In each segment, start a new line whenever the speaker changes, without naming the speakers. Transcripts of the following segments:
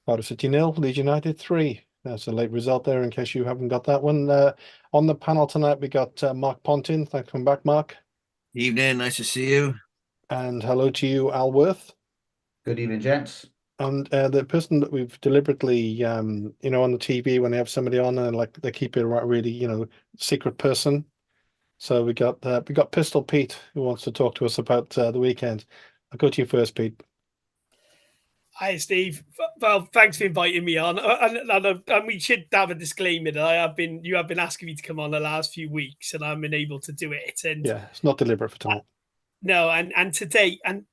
Cardiff City 0, Leeds United 3. That's a late result there in case you haven't got that one. On the panel tonight, we got Mark Pontin. Thanks for coming back, Mark.
Evening, nice to see you.
And hello to you, Al Worth.
Good evening, gents.
And the person that we've deliberately, on the TV when they have somebody on and like they keep it really, secret person. So we got Pistol Pete who wants to talk to us about the weekend. I'll go to you first, Pete.
Hi, Steve. Well, thanks for inviting me on. And we should have a disclaimer that you have been asking me to come on the last few weeks, and I'm unable to do it. And
yeah, it's not deliberate for tonight.
No, and today, I'm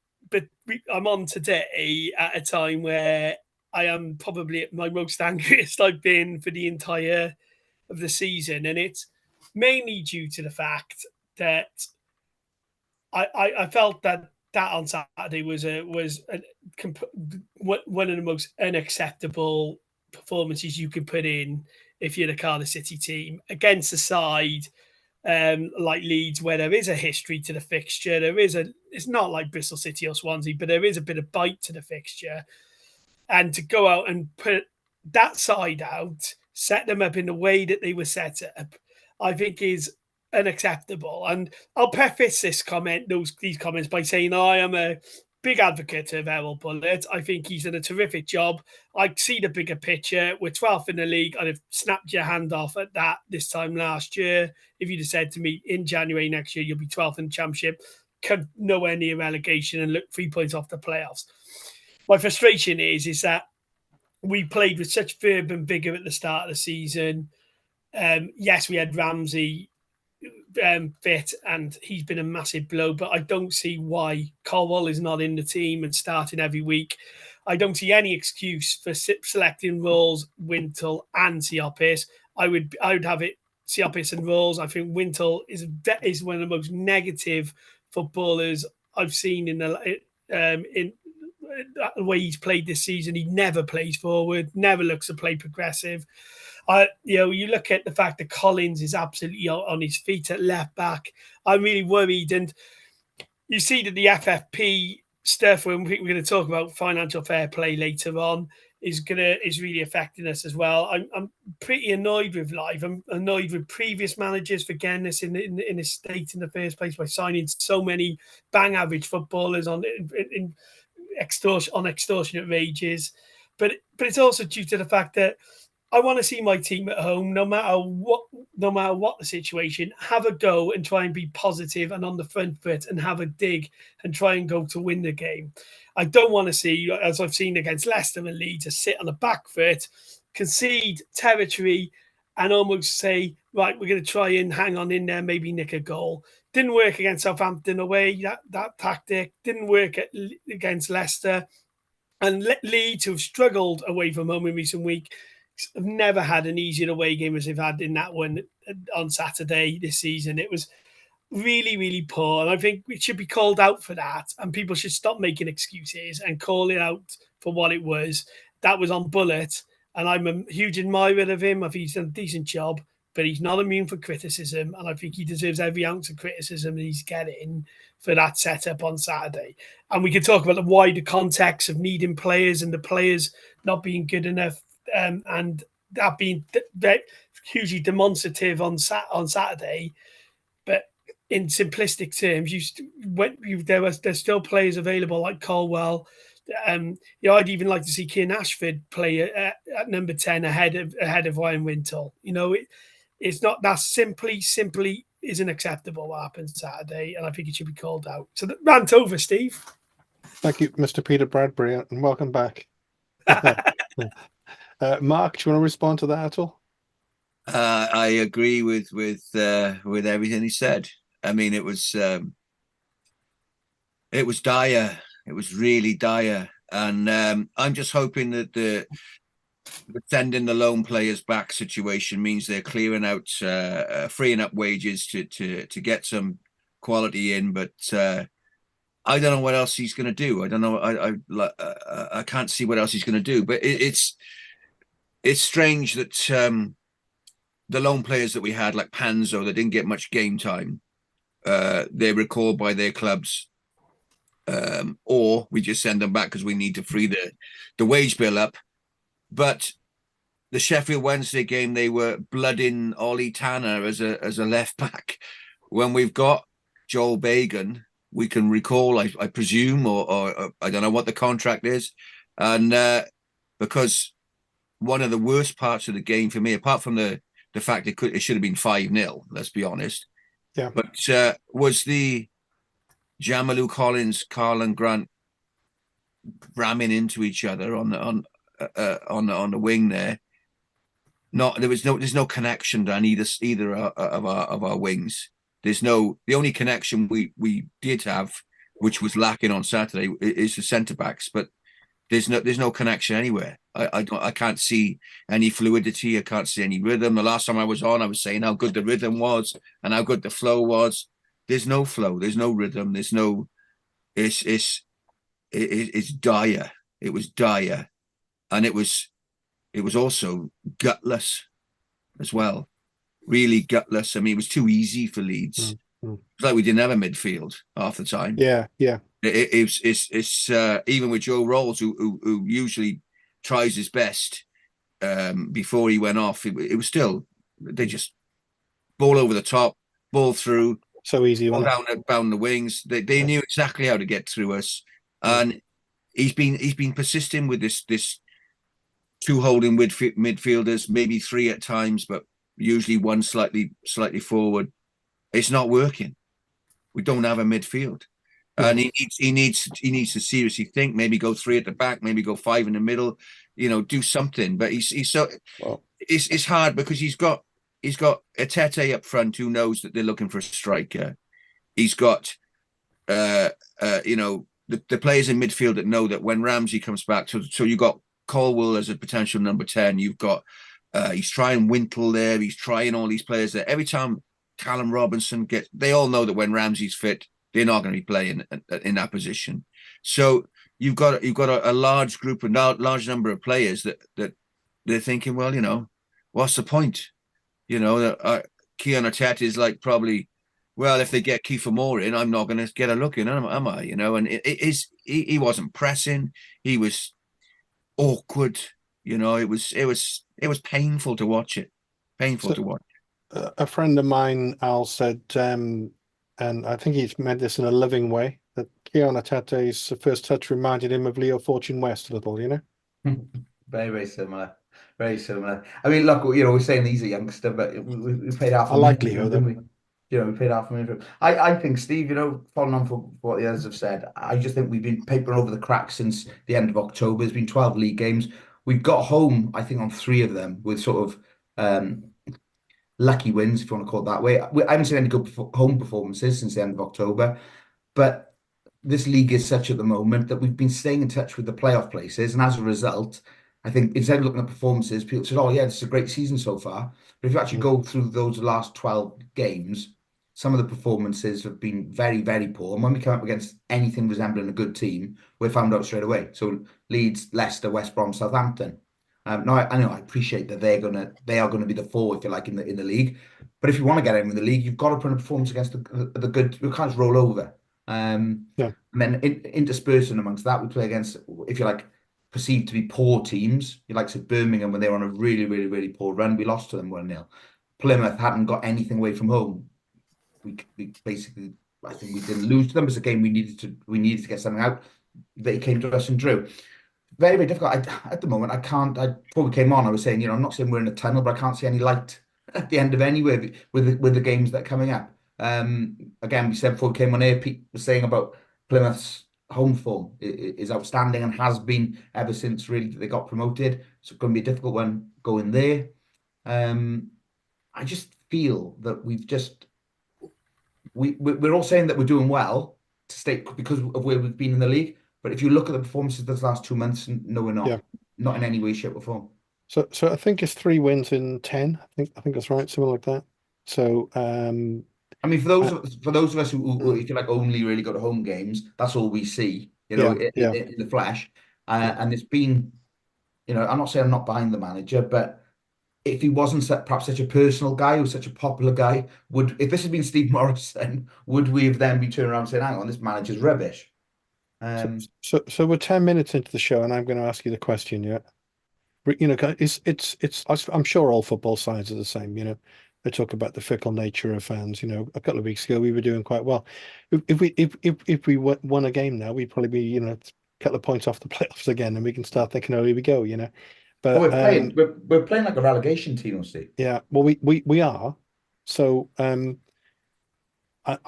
on today at a time where I am probably at my most angriest I've been for the entire of the season, and it's mainly due to the fact that I felt that on Saturday was one of the most unacceptable performances you could put in if you're the Cardiff City team against a side like Leeds, where there is a history to the fixture. It's not like Bristol City or Swansea, but there is a bit of bite to the fixture. And to go out and put that side out, set them up in the way that they were set up, I think is unacceptable. And I'll preface these comments by saying I am a big advocate of Errol Bullitt. I think he's done a terrific job. I see the bigger picture. We're 12th in the league. I'd have snapped your hand off at that this time last year. If you'd have said to me in January next year, you'll be 12th in the championship, come nowhere near relegation and look 3 points off the playoffs. My frustration is that we played with such verve and vigour at the start of the season. Yes, we had Ramsey fit, and he's been a massive blow, but I don't see why Colwell is not in the team and starting every week. I don't see any excuse for selecting Rolls, Wintle, and Siopis. I would have it Siopis and Rolls. I think Wintle is one of the most negative footballers I've seen in the way he's played this season. He never plays forward, never looks to play progressive. You look at the fact that Collins is absolutely on his feet at left back. I'm really worried. And you see that the FFP stuff, when we're going to talk about financial fair play later on, is really affecting us as well. I'm pretty annoyed with Live. I'm annoyed with previous managers for getting us in a state in the first place by signing so many bang average footballers on extortionate wages. But it's also due to the fact that I want to see my team at home, no matter what the situation, have a go and try and be positive and on the front foot and have a dig and try and go to win the game. I don't want to see, as I've seen against Leicester and Leeds, to sit on the back foot, concede territory, and almost say, right, we're going to try and hang on in there, maybe nick a goal. Didn't work against Southampton away. That tactic didn't work against Leicester, and Leeds, who have struggled away from home in recent weeks, have never had an easier away game as they've had in that one on Saturday this season. It was really, really poor. And I think it should be called out for that. And people should stop making excuses and call it out for what it was. That was on Bullitt. And I'm a huge admirer of him. I think he's done a decent job, but he's not immune for criticism. And I think he deserves every ounce of criticism that he's getting for that setup on Saturday. And we can talk about the wider context of needing players and the players not being good enough. And that being hugely demonstrative on Saturday, but in simplistic terms, there's still players available like Colwell. I'd even like to see Kieran Ashford play at number 10 ahead of Ryan Wintle. It's not that simply isn't acceptable what happened Saturday, and I think it should be called out. So rant over, Steve.
Thank you, Mr. Peter Bradbury, and welcome back. Mark, do you want to respond to that at all?
I agree with everything he said. I mean, it was dire. It was really dire, and I'm just hoping that the sending the loan players back situation means they're clearing out, freeing up wages to get some quality in. But I don't know what else he's going to do. I don't know. I can't see what else he's going to do. But it's strange that the loan players that we had, like Panzo, that didn't get much game time, they're recalled by their clubs, or we just send them back because we need to free the wage bill up. But the Sheffield Wednesday game, they were blooding Ollie Tanner as a left back. When we've got Joel Bagan, we can recall, I presume, or I don't know what the contract is, and because one of the worst parts of the game for me, apart from the fact it should have been 5-0, let's be honest, but was the Jamalu Collins, Carlin Grant ramming into each other on the wing there. There's no connection on either of our wings. The only connection we did have, which was lacking on Saturday, is the centre backs. But there's no connection anywhere. I can't see any fluidity. I can't see any rhythm. The last time I was on, I was saying how good the rhythm was and how good the flow was. There's no flow. There's no rhythm. There's no. It's dire. It was dire, and it was also gutless as well. Really gutless. I mean, it was too easy for Leeds. It's like we didn't have a midfield half the time.
Yeah.
It's even with Joe Rolls, who usually tries his best before he went off. It was still, they just ball over the top, ball through,
so easy,
down the wings. They knew exactly how to get through us, and he's been persisting with this two holding midfielders, maybe three at times, but usually one slightly forward. It's not working. We don't have a midfield, and he needs to seriously think. Maybe go 3 at the back, maybe go 5 in the middle. Do something. But he's so it's hard because he's got a Tete up front who knows that they're looking for a striker. He's got the players in midfield that know that when Ramsey comes back, so you got Colwell as a potential number 10. You've got he's trying Wintle there. He's trying all these players there. Every time Callum Robinson they all know that when Ramsey's fit, they're not going to be playing in that position. So you've got a large group, a large number of players that they're thinking, well, what's the point? Keanu Tete is like probably, well, if they get Kiefer Moore in, I'm not going to get a look in, am I? And he wasn't pressing. He was awkward. It was painful to watch it. Painful to watch.
A friend of mine, Al, said, and I think he's meant this in a loving way, that Keanu Tete's first touch reminded him of Leo Fortune West a little,
Very, very similar. Very similar. I mean, look, we're saying he's a youngster, but we paid half a
like
million,
Leo,
didn't we? We paid half a million. I think, Steve, following on from what the others have said, I just think we've been papering over the cracks since the end of October. There's been 12 league games. We've got home, I think, on 3 of them with sort of lucky wins, if you want to call it that way. I haven't seen any good home performances since the end of October, but this league is such at the moment that we've been staying in touch with the playoff places, and as a result, I think instead of looking at performances, people said, oh yeah, this is a great season so far. But if you actually go through those last 12 games, some of the performances have been very, very poor. And when we come up against anything resembling a good team, we're found out straight away. So Leeds, Leicester, West Brom, Southampton. Now I know I appreciate that they are gonna be the 4, if you like, in the league. But if you want to get in with the league, you've got to put a performance against the good. We can't just roll over. And then interspersing amongst that, we play against, if you like, perceived to be poor teams. You like said Birmingham, when they were on a really, really, really poor run, we lost to them 1-0. Plymouth hadn't got anything away from home. We basically, I think we didn't lose to them. It was a game we needed to get something out. They came to us and drew. Very, very difficult. At the moment, before we came on, I was saying, I'm not saying we're in a tunnel, but I can't see any light at the end of anywhere with the games that are coming up. Again, we said before we came on air, Pete was saying about Plymouth's home form is outstanding and has been ever since really they got promoted. So it's going to be a difficult one going there. I just feel that we're all saying that we're doing well to stay because of where we've been in the league. But if you look at the performances of the last 2 months, no, we're not. Not in any way, shape, or form.
So I think it's 3 wins in 10. I think that's right, something like that. So
I mean, for those of us who if you like, only really go to home games, that's all we see, in the flesh. And it's been, I'm not saying I'm not behind the manager, but if he wasn't perhaps such a personal guy or such a popular guy, if this had been Steve Morrison, would we have then be turning around saying, hang on, this manager's rubbish?
So we're 10 minutes into the show, and I'm going to ask you the question. Yeah. You know, I'm sure all football sides are the same. You know, they talk about the fickle nature of fans. You know, a couple of weeks ago we were doing quite well. If we won a game now, we'd probably be, you know, a couple of points off the playoffs again, and we can start thinking, oh, here we go. You know,
But
but
we're playing like a relegation team, Steve.
yeah, well, we are. So I'm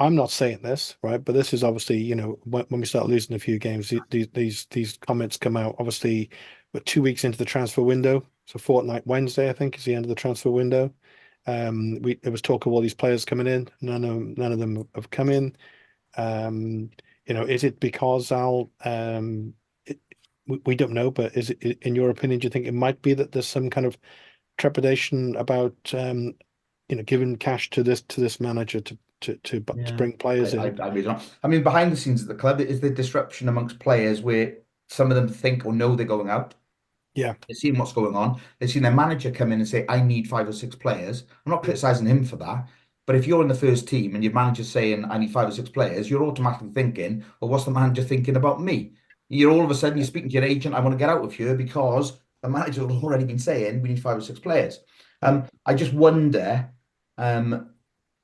not saying this, right? But this is obviously, you know, when we start losing a few games, these comments come out. Obviously, we're 2 weeks into the transfer window, so fortnight Wednesday, I think, is the end of the transfer window. There was talk of all these players coming in. None of them have come in. You know, is it because we don't know, but is it, in your opinion, do you think it might be that there's some kind of trepidation about you know, giving cash to this manager to bring players in?
I really don't. I mean, behind the scenes at the club, is the disruption amongst players where some of them think or know they're going out.
Yeah.
They've seen what's going on. They've seen their manager come in and say, I need 5 or 6 players. I'm not criticizing him for that. But if you're in the first team and your manager's saying, I need 5 or 6 players, you're automatically thinking, well, what's the manager thinking about me? You're all of a sudden, you're speaking to your agent, I want to get out of here because the manager has already been saying we need 5 or 6 players. I just wonder,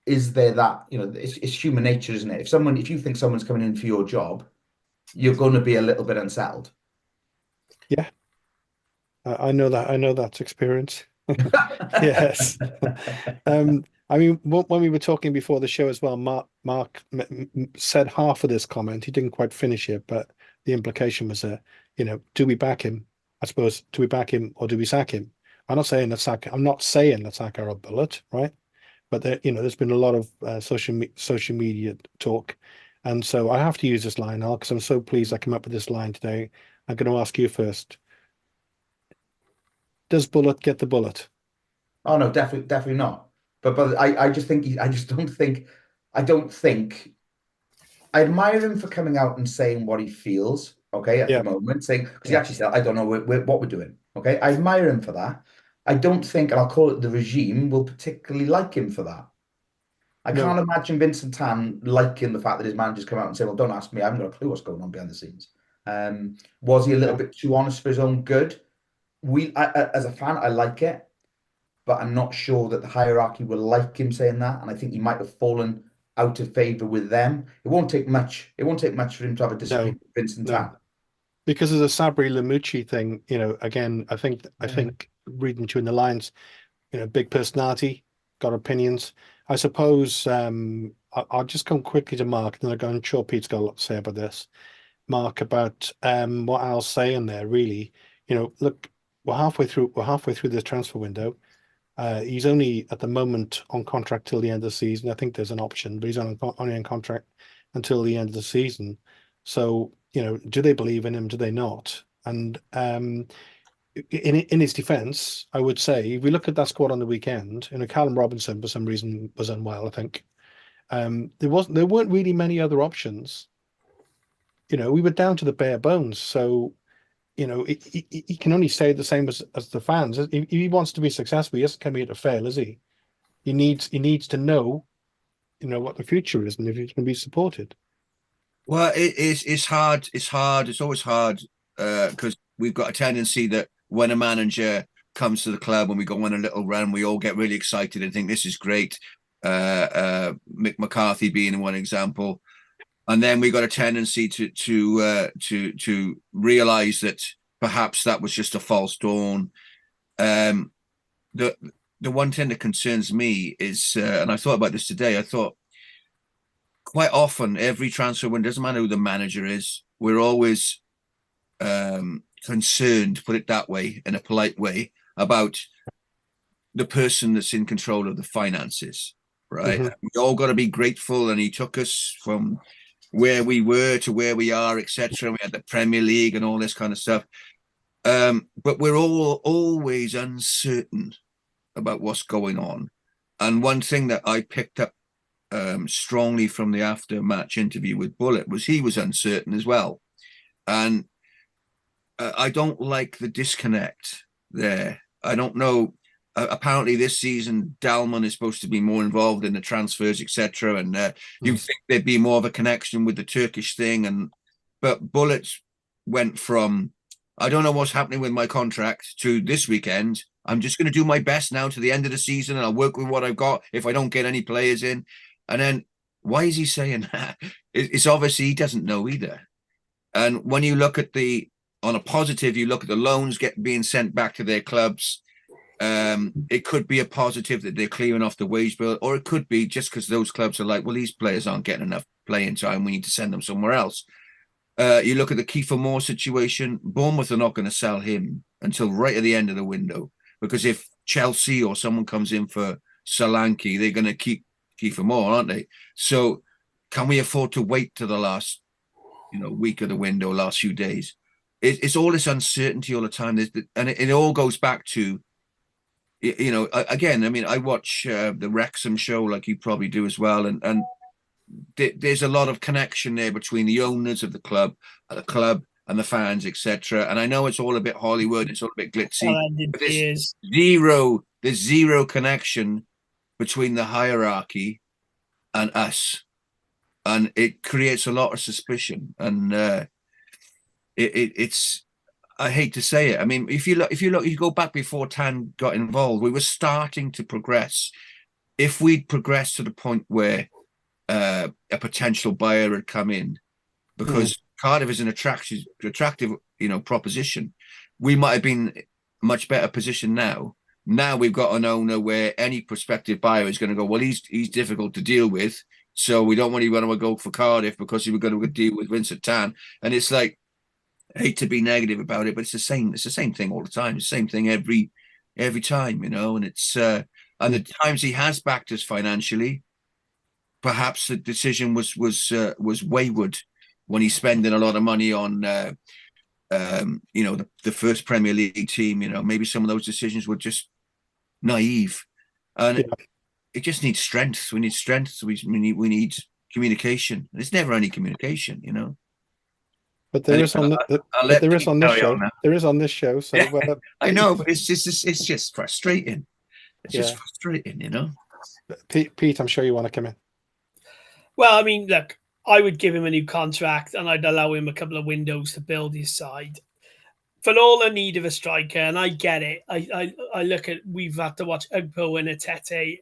is there that, you know, it's human nature, isn't it? If you think someone's coming in for your job, you're going to be a little bit unsettled.
Yeah. I know that's experience. Yes. I mean, when we were talking before the show as well, Mark said half of this comment. He didn't quite finish it, but the implication was, you know, do we back him? I suppose, do we back him or do we sack him? I'm not saying let's sack our Bullet, right? But there, you know, there's been a lot of social media talk, and so I have to use this line, Al, because I'm so pleased I came up with this line today. I'm going to ask you first. Does Bullet get the bullet?
Oh no, definitely not. But I just think I don't think I admire him for coming out and saying what he feels. Okay, at the moment, saying because he actually said, I don't know what we're doing. Okay, I admire him for that. I don't think, and I'll call it the regime, will particularly like him for that. I can't imagine Vincent Tan liking the fact that his manager's come out and said, well, don't ask me, I haven't got a clue what's going on behind the scenes. Was he a little bit too honest for his own good? As a fan, I like it, but I'm not sure that the hierarchy will like him saying that, and I think he might have fallen out of favour with them. It won't take much. It won't take much for him to have a disagreement with Vincent Tan.
Because of the Sabri Lamucci thing, you know, again, I think reading between the lines, you know, big personality, got opinions. I suppose I'll just come quickly to Mark, and then I'm sure Pete's got a lot to say about this. Mark, about what Al's saying there, really. You know, look, we're halfway through this transfer window. He's only at the moment on contract till the end of the season. I think there's an option, but he's only on contract until the end of the season. So, you know, do they believe in him? Do they not? And in his defence, I would say, if we look at that squad on the weekend, you know, Callum Robinson for some reason was unwell, I think. There weren't really many other options. You know, we were down to the bare bones. So, you know, he can only say the same as the fans. If he wants to be successful, he hasn't come here to fail, is he? He needs to know, you know, what the future is and if he's going to be supported.
Well, it's hard. It's hard. It's always hard because we've got a tendency that when a manager comes to the club and we go on a little run, we all get really excited and think this is great. Mick McCarthy being one example, and then we got a tendency to realize that perhaps that was just a false dawn. The one thing that concerns me is, and I thought about this today. I thought, quite often, every transfer window, doesn't matter who the manager is, we're always concerned, put it that way, in a polite way, about the person that's in control of the finances, right? Mm-hmm. We all got to be grateful, and he took us from where we were to where we are, etc. We had the Premier League and all this kind of stuff. But we're all always uncertain about what's going on. And one thing that I picked up strongly from the after-match interview with Bullet was he was uncertain as well. And I don't like the disconnect there. I don't know. Apparently this season, Dalman is supposed to be more involved in the transfers, etc. And you think there'd be more of a connection with the Turkish thing. But Bullet went from I don't know what's happening with my contract to this weekend. I'm just going to do my best now to the end of the season, and I'll work with what I've got if I don't get any players in. And then why is he saying that? It's obviously he doesn't know either. And when you look at on a positive, you look at the loans being sent back to their clubs. It could be a positive that they're clearing off the wage bill, or it could be just because those clubs are like, well, these players aren't getting enough playing time. We need to send them somewhere else. You look at the Kiefer Moore situation. Bournemouth are not going to sell him until right at the end of the window, because if Chelsea or someone comes in for Solanke, they're going to keep Kiefer Moore, aren't they? So can we afford to wait to the last, week of the window, last few days? It's all this uncertainty all the time, and it all goes back to, again. I mean, I watch the Wrexham show like you probably do as well, and there's a lot of connection there between the owners of the club and the fans, etc. And I know it's all a bit Hollywood, it's all a bit glitzy. But there's zero connection between the hierarchy and us, and it creates a lot of suspicion. And it's I hate to say it. I mean, if you go back before Tan got involved, we were starting to progress. If we'd progressed to the point where a potential buyer had come in, because Cardiff is an attractive, proposition, we might have been much better positioned now. Now we've got an owner where any prospective buyer is going to go, well, he's difficult to deal with, so we don't want to go for Cardiff because we were going to deal with Vincent Tan. And it's like, I hate to be negative about it, but it's the same thing all the time. It's the same thing every time, and it's and the times he has backed us financially, perhaps the decision was wayward when he's spending a lot of money on the first Premier League team. Maybe some of those decisions were just naive, and it just needs strength. We need strength. We need communication. There's never any communication,
But there is on this show. So
yeah, I know, but it's just frustrating. It's just frustrating,
Pete, I'm sure you want to come in.
Well, I mean, look, I would give him a new contract and I'd allow him a couple of windows to build his side. For all the need of a striker, and I get it. I look at, we've had to watch Ugbo and Atete,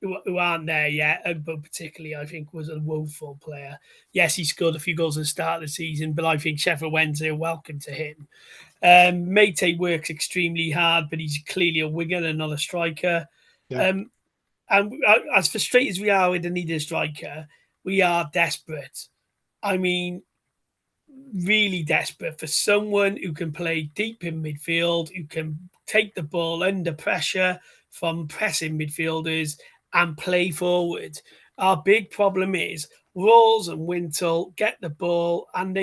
who aren't there yet. Ugbo particularly, I think, was a woeful player. Yes, he scored a few goals at the start of the season, but I think Sheffield Wednesday are welcome to him. Meite works extremely hard, but he's clearly a winger and not a striker. Yeah. And as frustrated as we are with the need of a striker, we are desperate. I mean, really desperate for someone who can play deep in midfield, who can take the ball under pressure from pressing midfielders and play forward. Our big problem is Rawls and Wintle get the ball and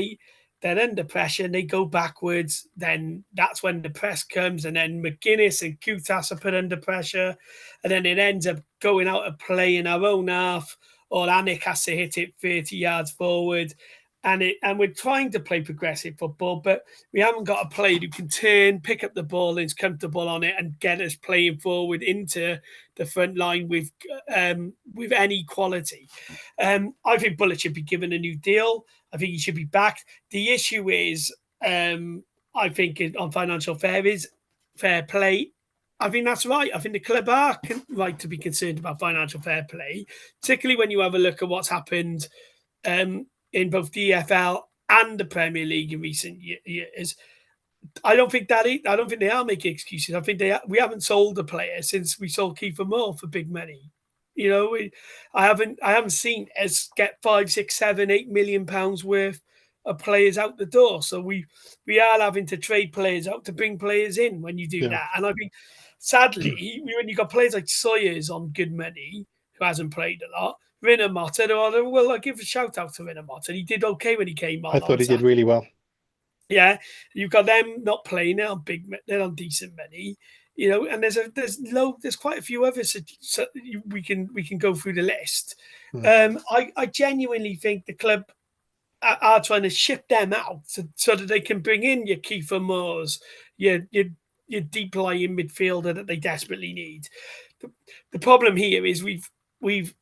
they're under pressure and they go backwards. Then that's when the press comes, and then McGuinness and Kutas are put under pressure, and then it ends up going out of play in our own half, or Anik has to hit it 30 yards forward. And we're trying to play progressive football, but we haven't got a player who can turn, pick up the ball, and is comfortable on it, and get us playing forward into the front line with any quality. I think Bullet should be given a new deal. I think he should be back. The issue is, I think on financial fair play. I think that's right. I think the club are right to be concerned about financial fair play, particularly when you have a look at what's happened in both DFL and the Premier League in recent years. I don't think they are making excuses. I think we haven't sold a player since we sold Kiefer Moore for big money. I haven't seen us get 5, 6, 7, 8 million pounds worth of players out the door. So we are having to trade players out to bring players in when you do that. And I think, sadly, when you got players like Sawyers on good money, who hasn't played a lot, Rinner Motter, well, I give a shout out to Rinner Motter. He did okay when he came on.
I thought he did really well.
Yeah, you've got them not playing. They're on decent money, and there's quite a few others. So we can go through the list. I genuinely think the club are trying to ship them out so that they can bring in your Kiefer Moores, your deep lying midfielder that they desperately need. The problem here is we've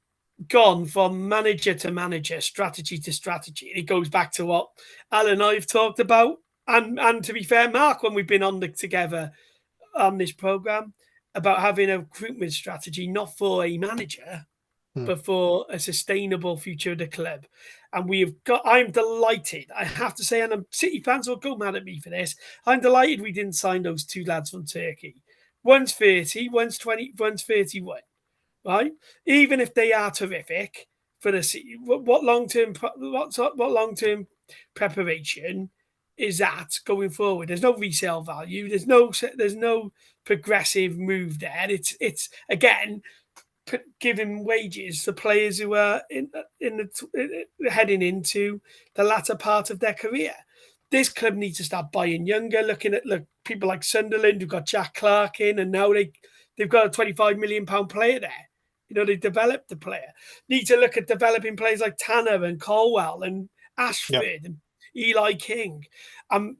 gone from manager to manager, strategy to strategy. It goes back to what Alan and I have talked about And to be fair, Mark, when we've been on together on this program about having a recruitment strategy, not for a manager, but for a sustainable future of the club. And I'm delighted. I have to say, and City fans will go mad at me for this. I'm delighted we didn't sign those two lads from Turkey. One's 30, one's 20, one's 31. Right? Even if they are terrific for the City, what long-term preparation is that going forward? There's no resale value. There's no progressive move there. It's again giving wages to players who are heading into the latter part of their career. This club needs to start buying younger. Looking at people like Sunderland who've got Jack Clark in, and now they've got a £25 million player there. You know, they developed the player. Need to look at developing players like Tanner and Colwell and Ashford and Eli King.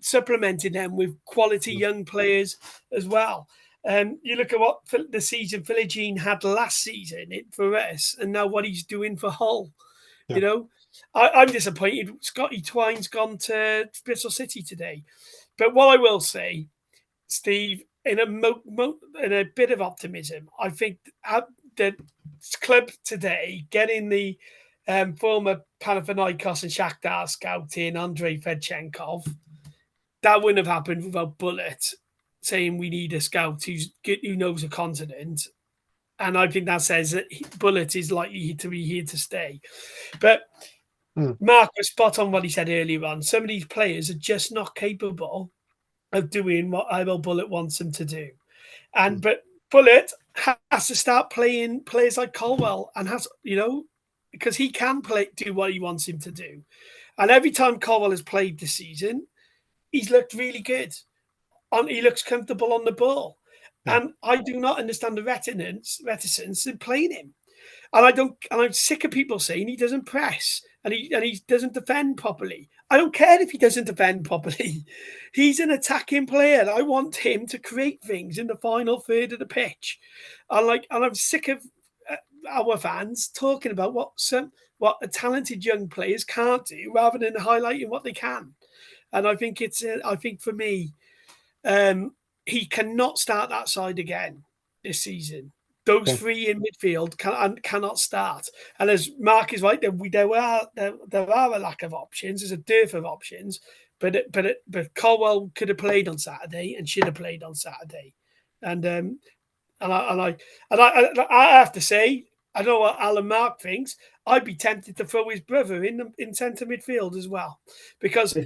Supplementing them with quality young players as well. You look at what the season Philogene had last season for us, and now what he's doing for Hull. Yeah. You know, I'm disappointed. Scotty Twine's gone to Bristol City today. But what I will say, Steve, in a bit of optimism, I think the club today getting the former Panathinaikos and Shakhtar scout in Andrei Fedchenkov, that wouldn't have happened without Bullet saying we need a scout who knows a continent. And I think that says that Bullet is likely to be here to stay. But Mark was spot on what he said earlier on. Some of these players are just not capable of doing what Ivo Bullet wants them to do. But Bullet has to start playing players like Colwell and because he can do what he wants him to do. And every time Colwell has played this season, he's looked really good. He looks comfortable on the ball. Yeah. And I do not understand the reticence in playing him. And I'm sick of people saying he doesn't press and he doesn't defend properly. I don't care if he doesn't defend properly. He's an attacking player. And I want him to create things in the final third of the pitch. And I'm sick of our fans talking about what a talented young players can't do rather than highlighting what they can. And I think for me, he cannot start that side again this season. Those three in midfield cannot start. And as Mark is right, there are a lack of options. There's a dearth of options. But Colwell could have played on Saturday and should have played on Saturday. And I have to say, I don't know what Alan Mark thinks. I'd be tempted to throw his brother in centre midfield as well, because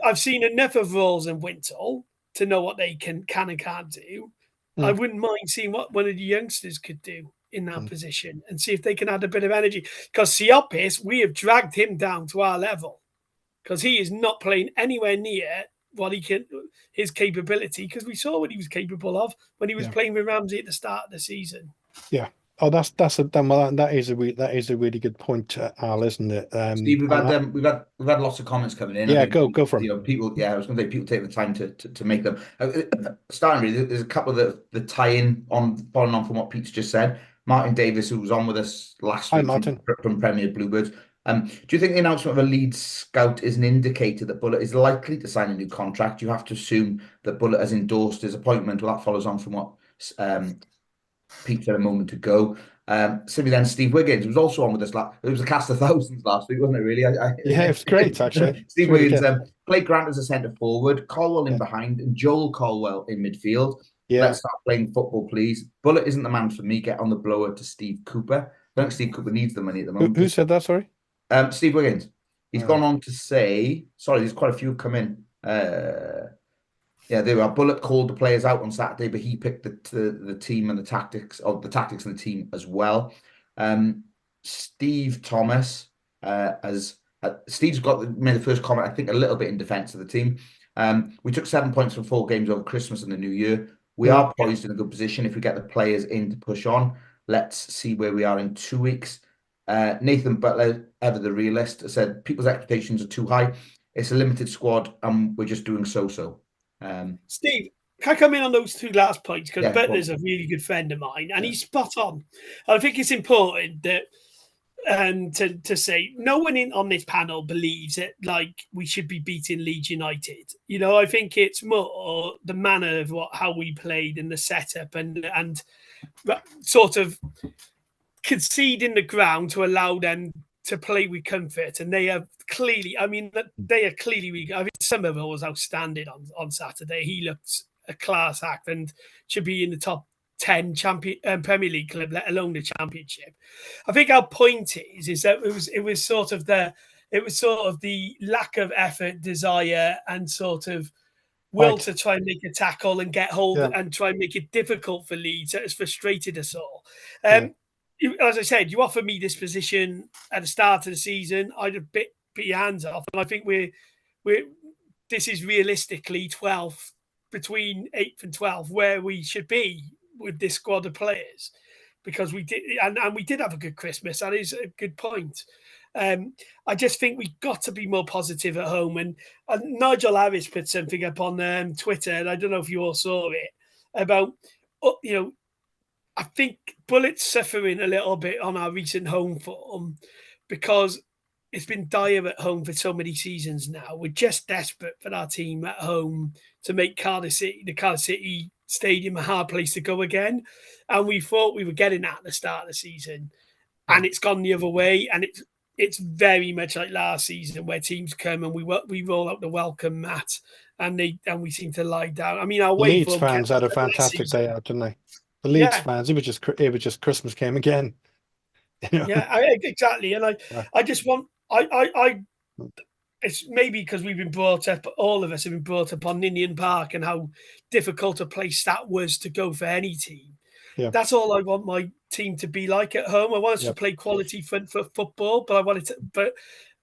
I've seen enough of Rawls and Wintle to know what they can and can't do. I wouldn't mind seeing what one of the youngsters could do in that position and see if they can add a bit of energy. Because Siopis, we have dragged him down to our level because he is not playing anywhere near what his capability, because we saw what he was capable of when he was playing with Ramsey at the start of the season.
Yeah. Oh, that is a really good point, Al, isn't it?
Steve, we've had lots of comments coming in.
Yeah, go for them.
People. Yeah, I was going to say people take the time to make them. Starting really, there's a couple of the tie-in following on from what Pete's just said. Martin Davis, who was on with us last week from Premier Bluebirds. Do you think the announcement of a lead scout is an indicator that Bullet is likely to sign a new contract? You have to assume that Bullet has endorsed his appointment. Well, that follows on from what Pete said a moment ago. Similarly, then Steve Wiggins was also on with us. It was a cast of thousands last week, wasn't it? Really?
Yeah, it was great actually.
Steve Wiggins played Grant as a centre forward, Colwell in behind, and Joel Colwell in midfield. Yeah. Let's start playing football, please. Bullet isn't the man for me. Get on the blower to Steve Cooper. I think Steve Cooper needs the money at the moment.
Who said that? Sorry,
Steve Wiggins. He's gone on to say. Sorry, there's quite a few come in. Yeah, there are. Bullet called the players out on Saturday, but he picked the team and the tactics and the team as well. Steve Thomas Steve's made the first comment, I think, a little bit in defence of the team. We took 7 points from 4 games over Christmas and the New Year. We are poised in a good position if we get the players in to push on. Let's see where we are in 2 weeks. Nathan Butler, ever the realist, said people's expectations are too high. It's a limited squad and we're just doing so.
Steve, can I come in on those two last points? Because Butler's a really good friend of mine and he's spot on. I think it's important that and to say no one on this panel believes that like we should be beating Leeds United. You know, I think it's more the manner of how we played and the setup and sort of conceding the ground to allow them to play with comfort. And they have clearly, I mean, they are clearly. I mean, Somerville was outstanding on Saturday. He looked a class act and should be in the top 10 Premier League club, let alone the Championship. I think our point is that it was sort of the lack of effort, desire, and sort of will to try and make a tackle and get hold and try and make it difficult for Leeds that has frustrated us all. As I said, you offered me this position at the start of the season, I'd have bit your hands off, and I think this is realistically 12th, between 8th and 12th, where we should be with this squad of players, because we did, and we did have a good Christmas. That is a good point. I just think we got to be more positive at home. And Nigel Harris put something up on Twitter, and I don't know if you all saw it, about, I think Bullet's suffering a little bit on our recent home form because it's been dire at home for so many seasons now. We're just desperate for our team at home to make the Cardiff City Stadium a hard place to go again. And we thought we were getting that at the start of the season. And it's gone the other way. And it's very much like last season, where teams come and we roll out the welcome mat and we seem to lie down. I mean, our
Leeds fans had a fantastic day out, didn't they? The Leeds fans, it was just Christmas came again.
Yeah, exactly. And I just want it's maybe because we've been brought up, all of us have been brought up on Ninian Park and how difficult a place that was to go for any team. Yeah. That's all I want my team to be like at home. I want us to play quality front foot football, but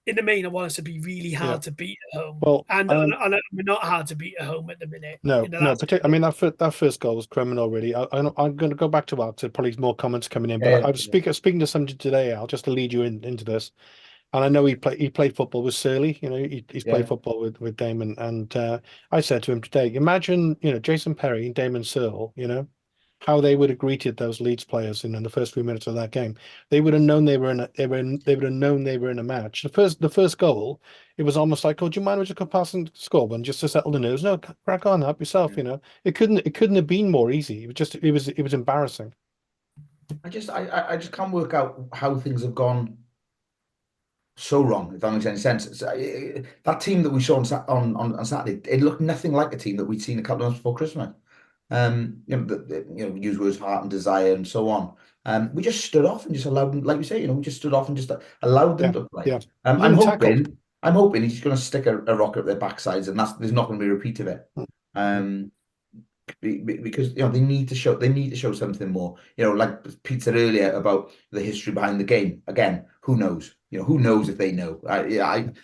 in the main, I want us to be really hard to beat at home. Well, and we're not hard to beat at home at the minute.
No, I mean, that first goal was criminal, really. I'm going to go back to Al, to probably more comments coming in. But I was speaking to somebody today, Al, just to lead you into this. And I know he played football with Surly. He's played football with Damon. And I said to him today, imagine, Jason Perry and Damon Searle, how they would have greeted those Leeds players in the first few minutes of that game. They would have known they would have known they were in a match. The first goal, it was almost like, oh, do you mind we just go past and score one just to settle the nerves? No, crack on, help yourself. It couldn't have been more easy. It was embarrassing.
I just can't work out how things have gone so wrong, if that makes any sense. That team that we saw on Saturday, it looked nothing like a team that we'd seen a couple of months before Christmas. Use words heart and desire and so on. We just stood off and just allowed them, like you say, we just stood off and just allowed them to play. I'm hoping he's going to stick a rocket up their backsides, and there's not going to be a repeat of it. Because they need to show something more. Like Pete said earlier about the history behind the game. Again, who knows? Who knows if they know? I've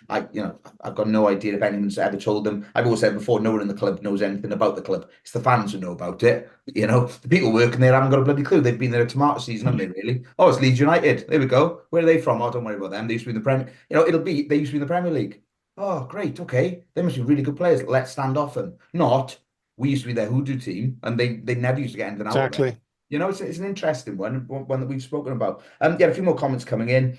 got no idea if anyone's ever told them. I've always said before, no one in the club knows anything about the club. It's the fans who know about it. The people working there haven't got a bloody clue. They've been there a tomato season, haven't they? Really? Oh, it's Leeds United. There we go. Where are they from? Oh, don't worry about them. They used to be in the Premier. They used to be in the Premier League. Oh, great. Okay, they must be really good players. Let's stand off them. Not. We used to be their hoodoo team, and they never used to get anything out of it. It's an interesting one that we've spoken about. A few more comments coming in.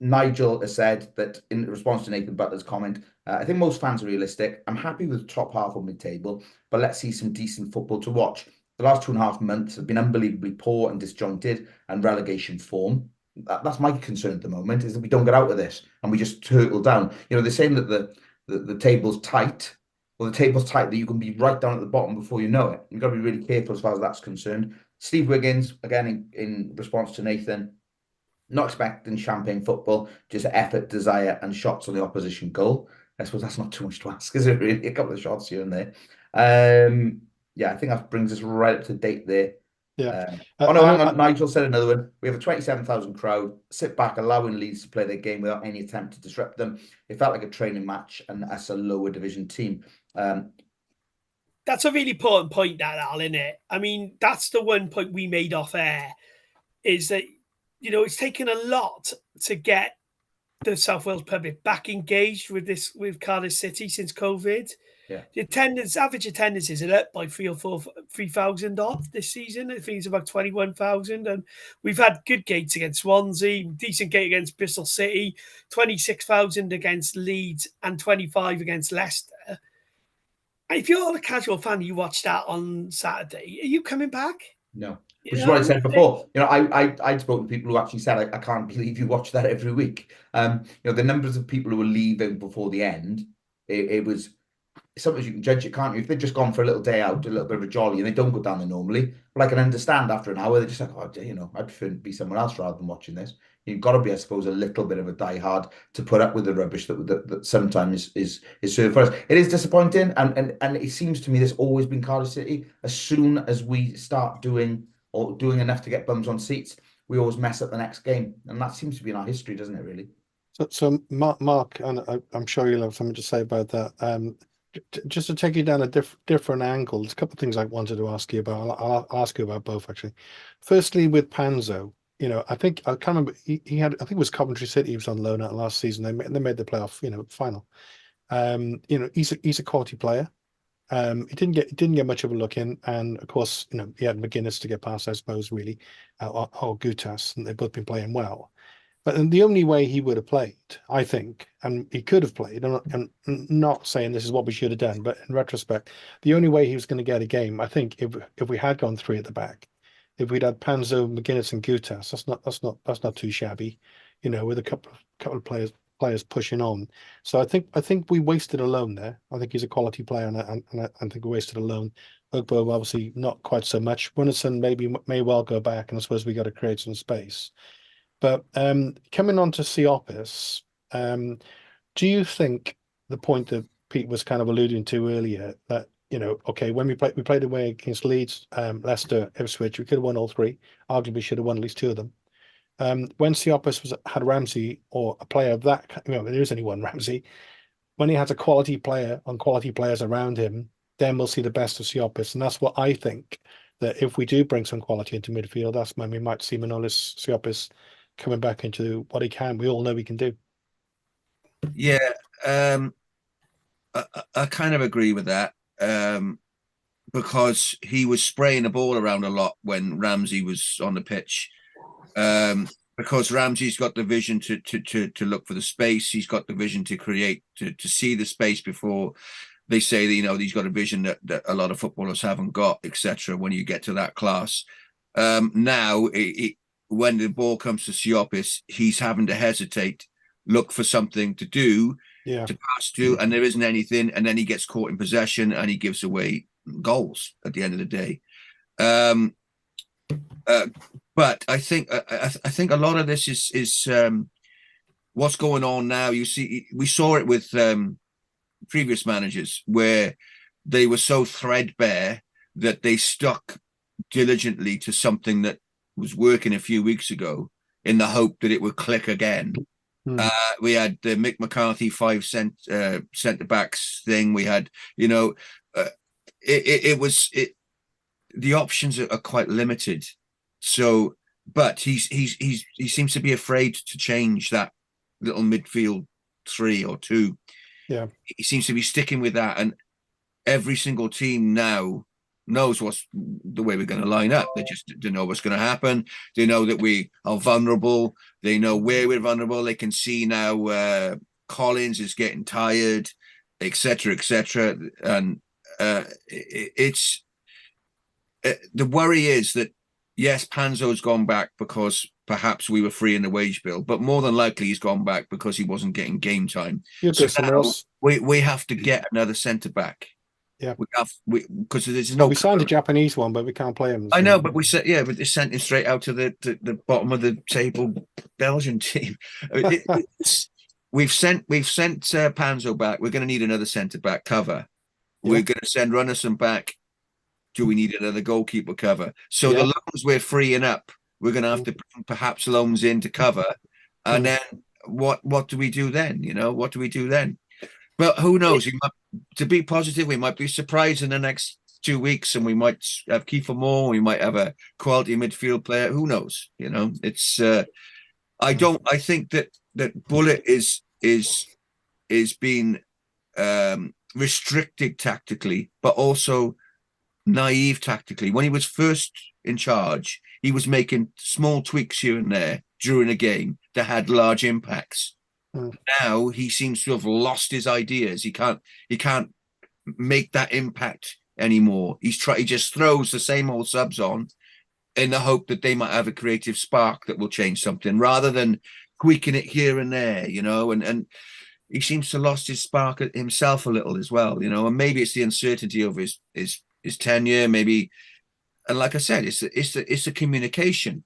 Nigel has said that in response to Nathan Butler's comment, I think most fans are realistic. I'm happy with the top half of mid-table, but let's see some decent football to watch. The last 2.5 months have been unbelievably poor and disjointed and relegation form. That's my concern at the moment, is that we don't get out of this and we just turtle down. They're saying that the table's tight. Well, the table's tight that you can be right down at the bottom before you know it. You've got to be really careful as far as that's concerned. Steve Wiggins, again, in response to Nathan, not expecting champagne football, just effort, desire, and shots on the opposition goal. I suppose that's not too much to ask, is it really? A couple of shots here and there. I think that brings us right up to date there. Hang on. Nigel said another one. We have a 27,000 crowd. Sit back, allowing Leeds to play their game without any attempt to disrupt them. It felt like a training match, and us a lower division team.
That's a really important point, that, Al, isn't it? I mean, that's the one point we made off air, is that, it's taken a lot to get the South Wales public back engaged with Cardiff City since COVID.
Yeah.
The average attendances are up by 3,000 odd this season. I think it's about 21,000. And we've had good gates against Swansea, decent gate against Bristol City, 26,000 against Leeds, and 25 against Leicester. And if you're a casual fan, you watch that on Saturday, are you coming back?
No. Which is what I said before. You know, I'd spoken to people who actually said, I can't believe you watch that every week. You know, the numbers of people who were leaving before the end, it was, sometimes you can judge it, can't you? If they've just gone for a little day out, a little bit of a jolly, and they don't go down there normally, but I can understand after an hour, they're just like, oh, you know, I'd prefer to be somewhere else rather than watching this. You've got to be, I suppose, a little bit of a diehard to put up with the rubbish that sometimes is served for us. It is disappointing, and it seems to me there's always been Cardiff City. As soon as we start doing enough to get bums on seats, we always mess up the next game, and that seems to be in our history, doesn't it? Really.
So Mark, and I'm sure you'll have something to say about that. Just to take you down a different angle, there's a couple of things I wanted to ask you about. I'll ask you about both, actually. Firstly, with Panzo, you know, I can't remember, he had, I think it was Coventry City he was on loan at last season. They made the playoff, you know, final. You know, he's a quality player. He didn't get much of a look in, and of course, you know, he had McGuinness to get past, I suppose, really, or Gutas, and they've both been playing well. But then the only way he would have played, I think, and he could have played, and not saying this is what we should have done, but in retrospect, the only way he was going to get a game, I think, if we had gone three at the back, if we'd had Panzo, McGuinness, and Gutas, that's not too shabby, you know, with a couple of players pushing on. So I think we wasted a loan there. I think he's a quality player, and I think we wasted a loan. Ugbo obviously not quite so much. Winnison may well go back, and I suppose we got to create some space. But coming on to Siopis, do you think the point that Pete was kind of alluding to earlier, that, you know, okay, when we played away against Leeds, Leicester, Ipswich, we could have won all three. Arguably should have won at least two of them. When Siopis had Ramsey, or a player of that, you know, there is only one Ramsey. When he has a quality player and quality players around him, then we'll see the best of Siopis, and that's what I think. That if we do bring some quality into midfield, that's when we might see Manolis Siopis coming back into what he can. We all know he can do.
Yeah, I kind of agree with that, because he was spraying the ball around a lot when Ramsey was on the pitch. Because Ramsey's got the vision to look for the space. He's got the vision to create, to see the space before they say that, you know, he's got a vision that a lot of footballers haven't got, etc. When you get to that class, now when the ball comes to Siopis, he's having to hesitate, look for something to do, to pass to, and there isn't anything, and then he gets caught in possession and he gives away goals at the end of the day. But I think a lot of this is what's going on now. You see, we saw it with previous managers where they were so threadbare that they stuck diligently to something that was working a few weeks ago in the hope that it would click again. We had the Mick McCarthy 5 centre backs thing. We had, you know, the options are quite limited. So, but he seems to be afraid to change that little midfield 3 or 2.
Yeah,
he seems to be sticking with that, and every single team now knows what's the way we're going to line up. They know what's going to happen. They know that we are vulnerable. They know where we're vulnerable. They can see now Collins is getting tired, etc., etc. And it's the worry is that, yes, Panzo's gone back because perhaps we were free in the wage bill, but more than likely he's gone back because he wasn't getting game time. So now we have to get another centre back.
Yeah,
because there's no.
We signed a Japanese one, but we can't play him.
I know, but we said, yeah, but they sent him straight out to the bottom of the table Belgian team. We've sent Panzo back. We're going to need another centre back cover. Yeah. We're going to send Runnison back. Do we need another goalkeeper cover? So the loans we're freeing up, we're going to have to bring perhaps loans in to cover. And then what do we do then? You know, what do we do then? But who knows? To be positive, we might be surprised in the next 2 weeks, and we might have Kiefer Moore. We might have a quality midfield player. Who knows? You know, it's. I think that Bullet is being restricted tactically, but also naive tactically. When he was first in charge, he was making small tweaks here and there during a game that had large impacts. Now he seems to have lost his ideas. He can't make that impact anymore. He just throws the same old subs on in the hope that they might have a creative spark that will change something, rather than tweaking it here and there, you know. And he seems to have lost his spark himself a little as well, you know. And maybe it's the uncertainty of his tenure, maybe. And like I said, it's the communication.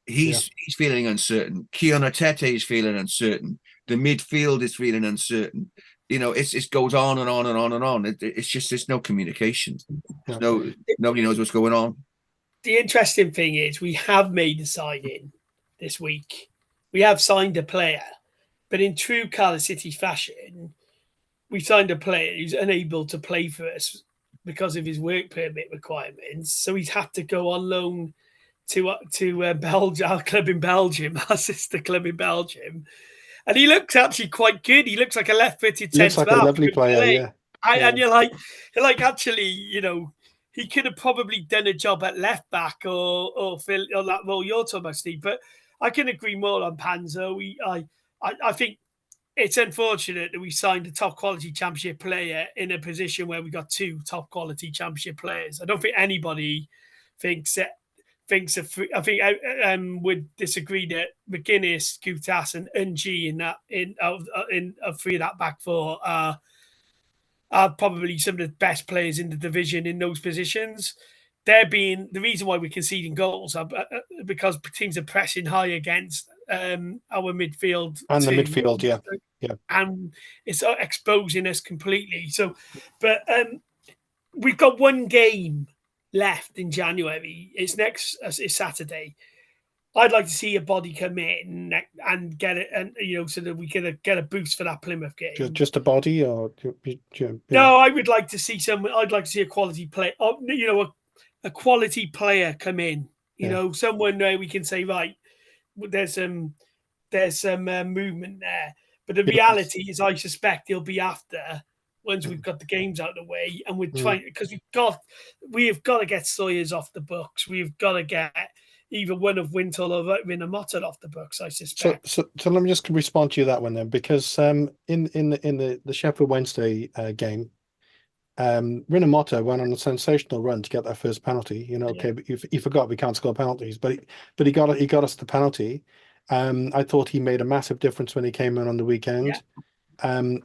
He's feeling uncertain. Kion Atete is feeling uncertain. The midfield is feeling uncertain. You know, it goes on and on and on and on. It's just there's no communication. Nobody knows what's going on.
The interesting thing is we have made a signing this week. We have signed a player, but in true Cardiff City fashion, we signed a player who's unable to play for us because of his work permit requirements. So he's had to go on loan to Belgium, our club in Belgium, our sister club in Belgium. And he looks actually quite good. He looks like a left-footed
looks like a lovely player,
And you're like, actually, you know, he could have probably done a job at left back or fill on that role you're talking about, Steve. But I can agree more on Panzo. I think it's unfortunate that we signed a top quality championship player in a position where we got two top quality championship players. I don't think anybody thinks I think I would disagree that McGuinness, Goutas, and Ng in three of that back four are probably some of the best players in the division in those positions. They're being the reason why we're conceding goals because teams are pressing high against our midfield
and the midfield, yeah,
and it's exposing us completely. So, but we've got one game left in January. It's Saturday. I'd like to see a body come in and get it, and you know, so that we can get a boost for that Plymouth game.
Just a body, or
no? I would like to see I'd like to see a quality player. You know, a quality player come in. You know, someone where we can say, right, there's some movement there. But the reality is, I suspect he'll be after once we've got the games out of the way, and we're trying because we've got to get Sawyers off the books. We've got to get either one of Wintle or Rinamotta off the books, I suspect.
So let me just respond to you that one then, because in the Sheffield Wednesday game, Rinamotta went on a sensational run to get that first penalty. You know, okay, but you forgot we can't score penalties, but he got us the penalty. I thought he made a massive difference when he came in on the weekend.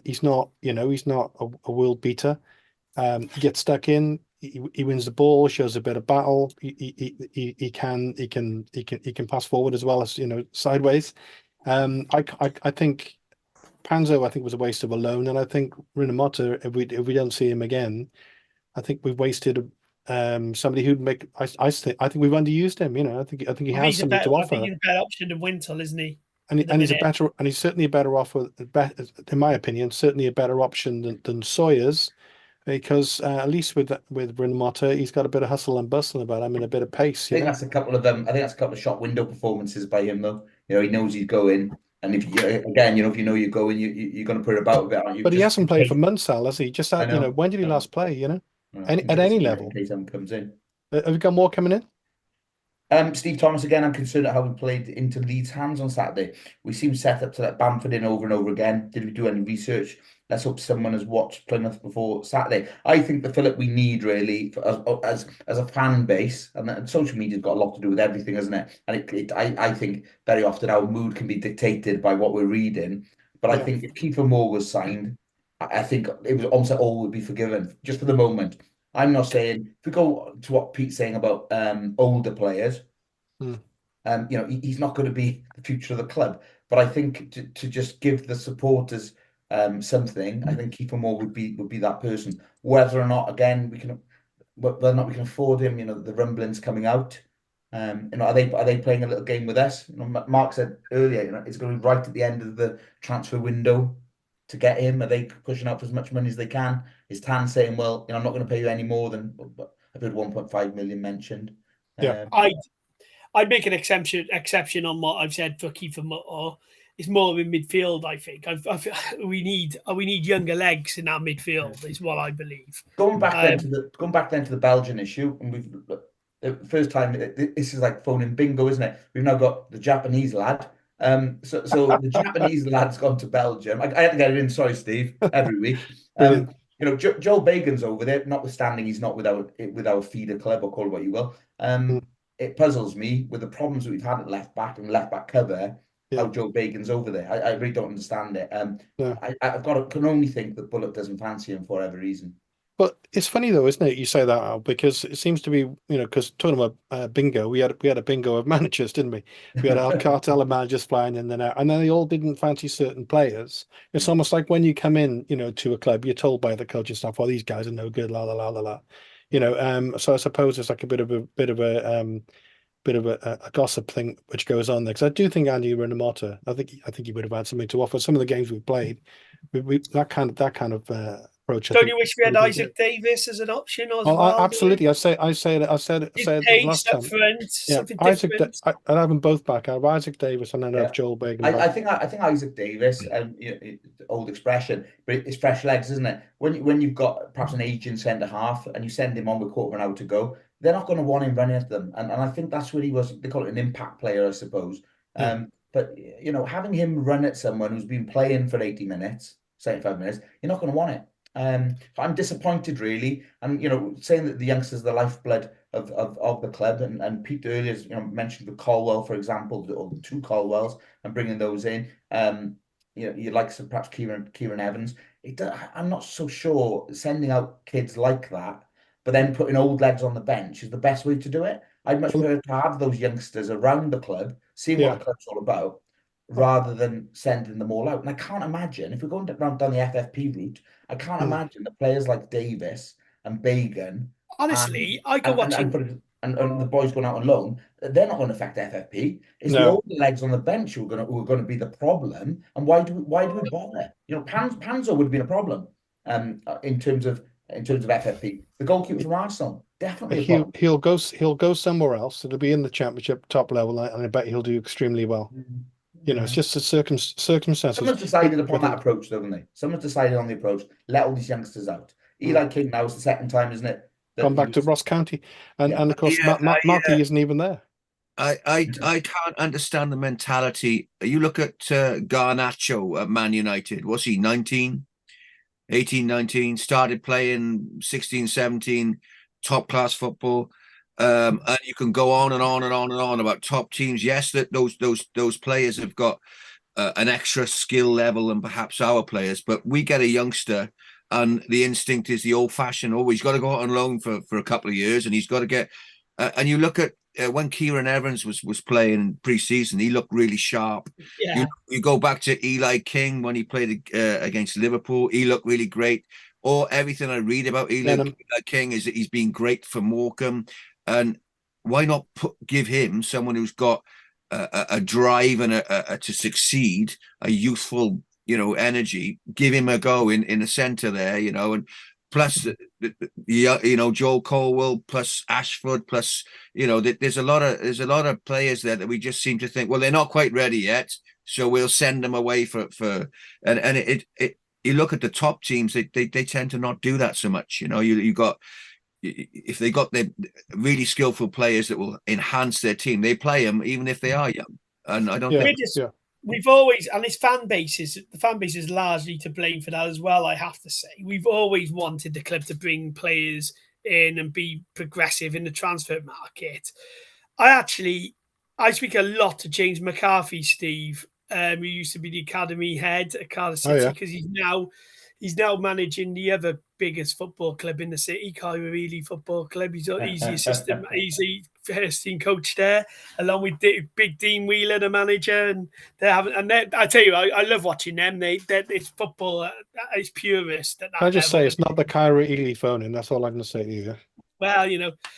He's not a world beater. He gets stuck in. He wins the ball, shows a bit of battle. He can pass forward as well as, you know, sideways. I think Panzo was a waste of a loan, and I think Rinamotta, if we don't see him again, I think we've wasted somebody who'd make. I think we've underused him. You know, I think he has something to offer.
He's a better option than Wintle, isn't he?
And he's certainly a better offer, in my opinion, certainly a better option than Sawyers, because at least with Rinamotta, he's got a bit of hustle and bustle about him and a bit of pace.
I think that's a couple of shot window performances by him, though. You know, he knows he's going, and if you know you're going, you're going to put it about a bit, aren't you?
But he hasn't played for Munsell, has he? Just that, you know, when did he last play? You know, at any level.
In case someone comes in,
have we got more coming in?
Steve Thomas again. I'm concerned at how we played into Leeds' hands on Saturday. We seemed set up to let Bamford in over and over again. Did we do any research? Let's hope someone has watched Plymouth before Saturday. I think the Philip we need really as a fan base, and social media's got a lot to do with everything, hasn't it? And I think very often our mood can be dictated by what we're reading. But I think if Kiefer Moore was signed, I think it was almost like all would be forgiven just for the moment. I'm not saying, if we go to what Pete's saying about older players, you know, he's not going to be the future of the club. But I think to just give the supporters something, I think Kiefer Moore would be that person. Whether or not, again, we can afford him, you know, the rumblings coming out. You know, are they playing a little game with us? You know, Mark said earlier, you know, it's going to be right at the end of the transfer window to get him. Are they pushing out for as much money as they can? Is Tan saying, well, you know, I'm not going to pay you any more than, I've heard 1.5 million mentioned.
I'd make an exception on what I've said for Kiefer Moore. it's more in midfield. I think we need younger legs in our midfield. Is what I believe.
Going back then to the Belgian issue, and we've the first time this is like phoning bingo, isn't it? We've now got the Japanese lad. So the Japanese lad's gone to Belgium. I had to get it in. Sorry, Steve. Every week. Joel Bagan's over there. Notwithstanding, he's not with our feeder club, or call it what you will. It puzzles me with the problems that we've had at left back and left back cover. How Joe Bagan's over there. I really don't understand it. Can only think that Bullock doesn't fancy him for whatever reason.
But it's funny though, isn't it? You say that, Al, because it seems to be, because talking about bingo, we had a bingo of managers, didn't we? We had our cartel of managers flying in and out, and then they all didn't fancy certain players. It's almost like when you come in, to a club, you're told by the coaching staff, "Well, these guys are no good." La la la la la. So I suppose it's like a bit of a gossip thing which goes on there, because I do think Andy Rinomhota, I think he would have had something to offer. Some of the games we've played, we that kind of approach.
Don't you wish we had Isaac Davis as an option as well?
Absolutely. I said it last time.
Different.
I'd have them both back. I have Isaac Davis and then I have Joel Bagan.
I think Isaac Davis, old expression, but it's fresh legs, isn't it? When you've got perhaps an aging centre half and you send him on with quarter of an hour to go, they're not going to want him running at them. And I think that's what he was. They call it an impact player, I suppose. But having him run at someone who's been playing for 80 minutes, 75 minutes, you're not going to want it. So I'm disappointed, really. And saying that the youngsters are the lifeblood of the club, and Pete earlier mentioned the Colwell, for example, or the two Colwells, and bringing those in. You'd like some perhaps Kieran Evans. I'm not so sure sending out kids like that, but then putting old legs on the bench is the best way to do it. I'd much prefer to have those youngsters around the club, seeing what the club's all about, rather than sending them all out. And I can't imagine, if we're going down the FFP route, I can't imagine the players like Davis and Bagan.
Honestly, I go watching.
And the boys going out on loan, they're not going to affect FFP. It's the older legs on the bench who are going to be the problem. And why do we bother? Panzo would have been a problem in terms of FFP. The goalkeeper from Arsenal, definitely a problem.
He'll go somewhere else. It'll be in the Championship top level, and I bet he'll do extremely well. It's just the circumstances.
Someone's decided upon that approach, though, haven't they? Someone's decided on the approach. Let all these youngsters out. Eli King now is the second time, isn't it?
Gone back to Ross County, and of course Marky isn't even there.
I can't understand the mentality. You look at Garnacho at Man United. Was he 19, 18, 19? Started playing 16, 17, top class football. And you can go on and on and on and on about top teams. Yes, that those players have got an extra skill level than perhaps our players, but we get a youngster, and the instinct is the old-fashioned. Oh, he's got to go out on loan for a couple of years, and he's got to get. And you look at when Kieran Evans was playing pre-season, he looked really sharp.
Yeah.
You go back to Eli King when he played against Liverpool, he looked really great. Or everything I read about Eli King is that he's been great for Morecambe. And why not give him someone who's got a drive and to succeed, a youthful, energy? Give him a go in the centre there, and plus, Joel Colwell, plus Ashford, plus, there's a lot of players there that we just seem to think, well, they're not quite ready yet, so we'll send them away and you look at the top teams, they tend to not do that so much. If they got their really skillful players that will enhance their team, they play them even if they are young. And I don't think
we've always, and the fan base is largely to blame for that as well, I have to say. We've always wanted the club to bring players in and be progressive in the transfer market. I speak a lot to James McCarthy, Steve, who used to be the academy head at Cardiff City, because he's now managing the other biggest football club in the city, Cairo Ely Football Club. He's the assistant, he's the first team coach there, along with Big Dean Wheeler, the manager. And I tell you, I love watching them. It's football, it's purist.
Can I just say, it's not the Cairo Ely phoning. That's all I'm going to say to you.
Well,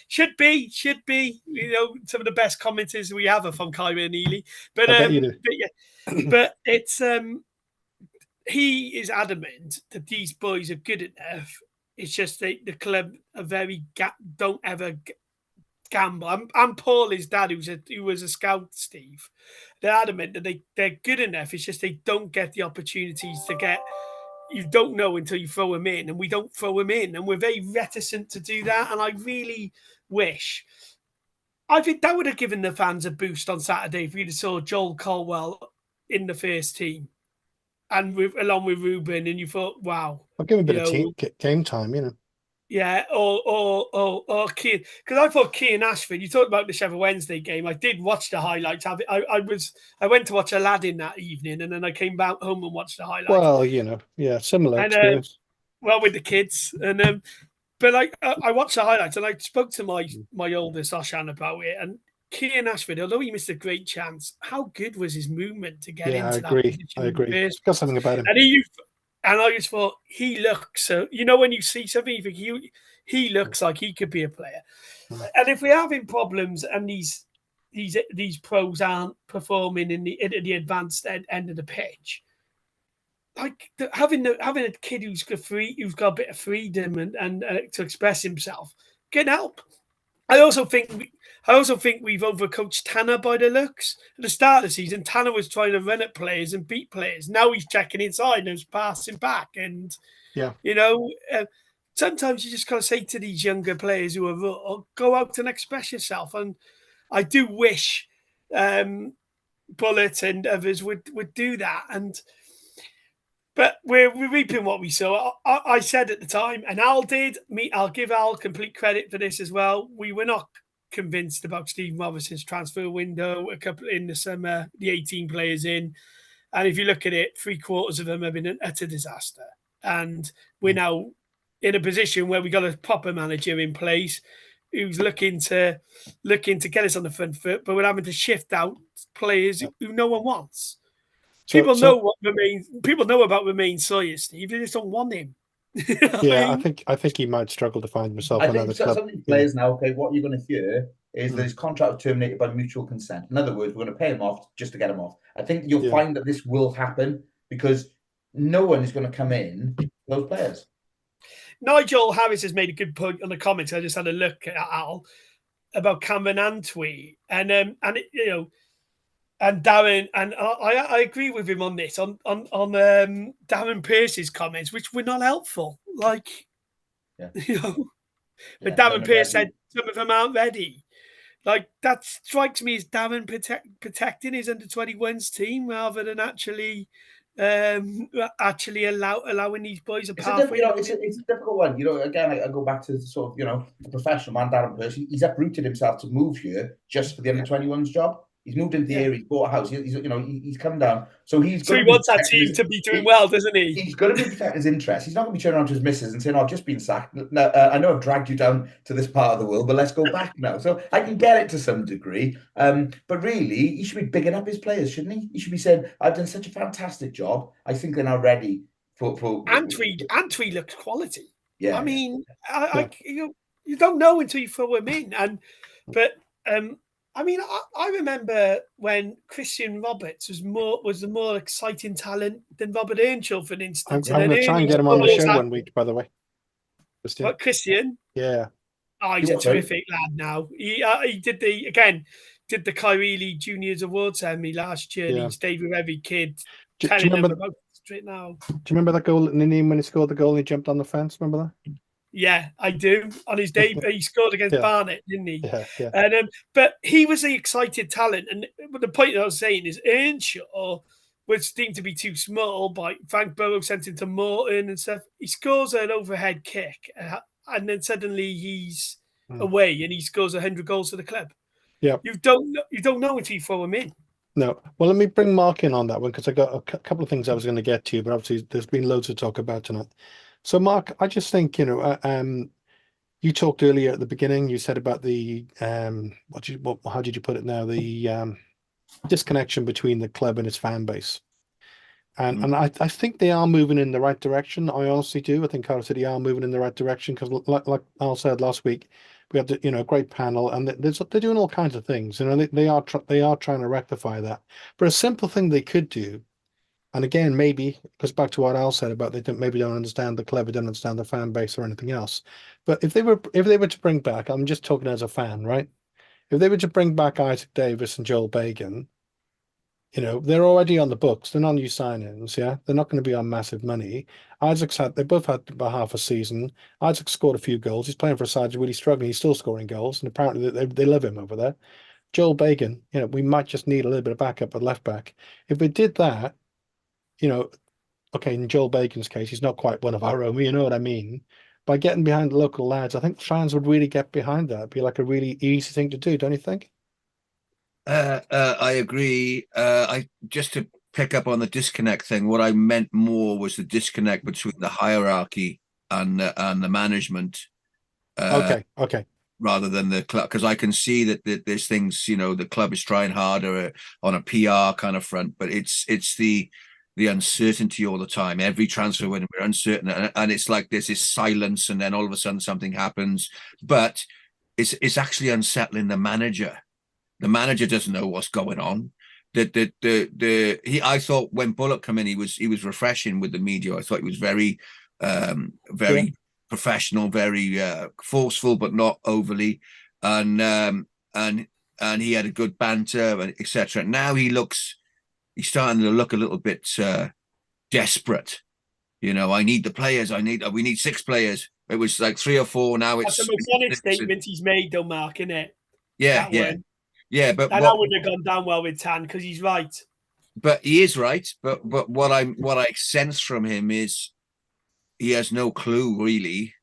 should be. Some of the best commenters we have are from Cairo and Ely. But it's he is adamant that these boys are good enough. It's just the club are don't ever gamble. I'm Paul's dad, who was a scout, Steve. They're adamant that they're good enough. It's just they don't get the opportunities to get. You don't know until you throw them in, and we don't throw them in, and we're very reticent to do that. And I really wish. I think that would have given the fans a boost on Saturday if you'd saw Joel Colwell in the first team, and along with Ruben, and you thought, wow,
I'll give him a bit of game time, you know.
Yeah, or Keane, because I thought Keane Ashford. You talked about the Sheffield Wednesday game. I did watch the highlights. I went to watch Aladdin that evening, and then I came back home and watched the highlights.
Well, you know, yeah, similar experience.
Well, with the kids, and but I watched the highlights, and I spoke to my oldest Oshan about it, and Keane Ashford, although he missed a great chance, how good was his movement to get into that position?
I agree. It's got something about him.
And I just thought he looks so. You know, when you see something, you think he looks like he could be a player. And if we're having problems and these pros aren't performing in the advanced end of the pitch, like having a kid who's got a bit of freedom and to express himself can help. I also think we've overcoached Tanner by the looks. At the start of the season, Tanner was trying to run at players and beat players. Now he's checking inside and he's passing back. And, you know, sometimes you just got to say to these younger players who are raw, go out and express yourself. And I do wish Bullet and others would do that. But we're reaping what we sow. I said at the time, and Al did. I'll give Al complete credit for this as well. We were not convinced about Steve Morrison's transfer window. A couple in the summer, the 18 players in, and if you look at it, 3/4 of them have been an utter disaster. And we're now in a position where we got a proper manager in place who's looking to get us on the front foot, but we're having to shift out players who no one wants. People know about Romain Sawyer, Steve. They just don't want him.
Yeah, I think he might struggle to find himself another club.
Some of these players now, okay, what you're going to hear is that his contract was terminated by mutual consent. In other words, we're going to pay him off just to get him off. I think you'll find that this will happen because no one is going to come in those players.
Nigel Harris has made a good point on the comments. I just had a look at Al about Cameron Antwi, and you know. And Darren, and I agree with him on this, on Darren Pearce's comments, which were not helpful. Like, you know, but Darren Pearce said some of them aren't ready. Like, that strikes me as Darren protecting his under-21s team rather than actually allowing these boys a pathway.
It's a difficult one. You know, again, I go back to sort of, you know, the professional man, Darren Pearce. He's uprooted himself to move here just for the under-21s job. He's moved into the area. He's bought a house. He's come down. So he
wants that team to be doing well, doesn't he?
He's going to be protecting his interests. He's not going to be turning around to his missus and saying, "I've just been sacked. No, I know I've dragged you down to this part of the world, but let's go back now." So I can get it to some degree. But really, he should be bigging up his players, shouldn't he? He should be saying, "I've done such a fantastic job. I think they're now ready for."
Antwi looks quality.
Yeah.
I mean, you don't know until you throw him in, I mean, I remember when Christian Roberts was the more exciting talent than Robert Earnshaw, for instance.
I'm going to try and get him on the show one week, by the way.
Christian?
Yeah.
Oh, he's a terrific lad now. He did the Kyrili Juniors Award ceremony last year. Yeah. He stayed with every kid.
Do you remember that goal in the name when he scored the goal and he jumped on the fence? Remember that?
Yeah, I do. On his debut, he scored against Barnet, didn't he?
Yeah.
And but he was the excited talent. And the point that I was saying is Earnshaw was deemed to be too small by Frank Burrow, sent him to Morton and stuff. He scores an overhead kick, and then suddenly he's away and he scores 100 goals for the club.
Yeah,
you don't know until you throw him in.
No. Well, let me bring Mark in on that one because I got a couple of things I was going to get to, but obviously there's been loads to talk about tonight. So, Mark, I just think, you know, you talked earlier at the beginning. You said about the how did you put it now? The disconnection between the club and its fan base, and I think they are moving in the right direction. I honestly do. I think Cardiff City are moving in the right direction because, like Al said last week, we had a great panel, and they're doing all kinds of things. You know, they are trying to rectify that. But a simple thing they could do. And again, maybe it goes back to what Al said about they don't understand the club, they don't understand the fan base or anything else. But if they were to bring back, I'm just talking as a fan, right? if they were to bring back Isaac Davis and Joel Bagan, you know, they're already on the books. They're not new signings, yeah. They're not going to be on massive money. They both had about half a season. Isaac scored a few goals. He's playing for a side who's really struggling. He's still scoring goals, and apparently they love him over there. Joel Bagan, you know, we might just need a little bit of backup at left back. If we did that, you know, okay, in Joel Bagan's case, he's not quite one of our own, you know what I mean? By getting behind the local lads, I think fans would really get behind that. It'd be like a really easy thing to do, don't you think?
I agree. I just to pick up on the disconnect thing. What I meant more was the disconnect between the hierarchy and the management.
Okay.
Rather than the club, because I can see that there's things, you know, the club is trying harder on a PR kind of front, but it's the uncertainty all the time. Every transfer when we're uncertain, and it's like there's this silence, and then all of a sudden something happens. But it's actually unsettling the manager. The manager doesn't know what's going on. I thought when Bullock came in, he was refreshing with the media. I thought he was very professional, very forceful, but not overly, and he had a good banter, and etc. Now he's starting to look a little bit desperate. You know, I need the players. We need 6 players. It was like 3 or 4. Now it's
that's the most honest statement he's made, though, Mark, isn't it?
Yeah. But
that wouldn't have gone down well with Tan, because he's right.
But he is right. But what I sense from him is he has no clue really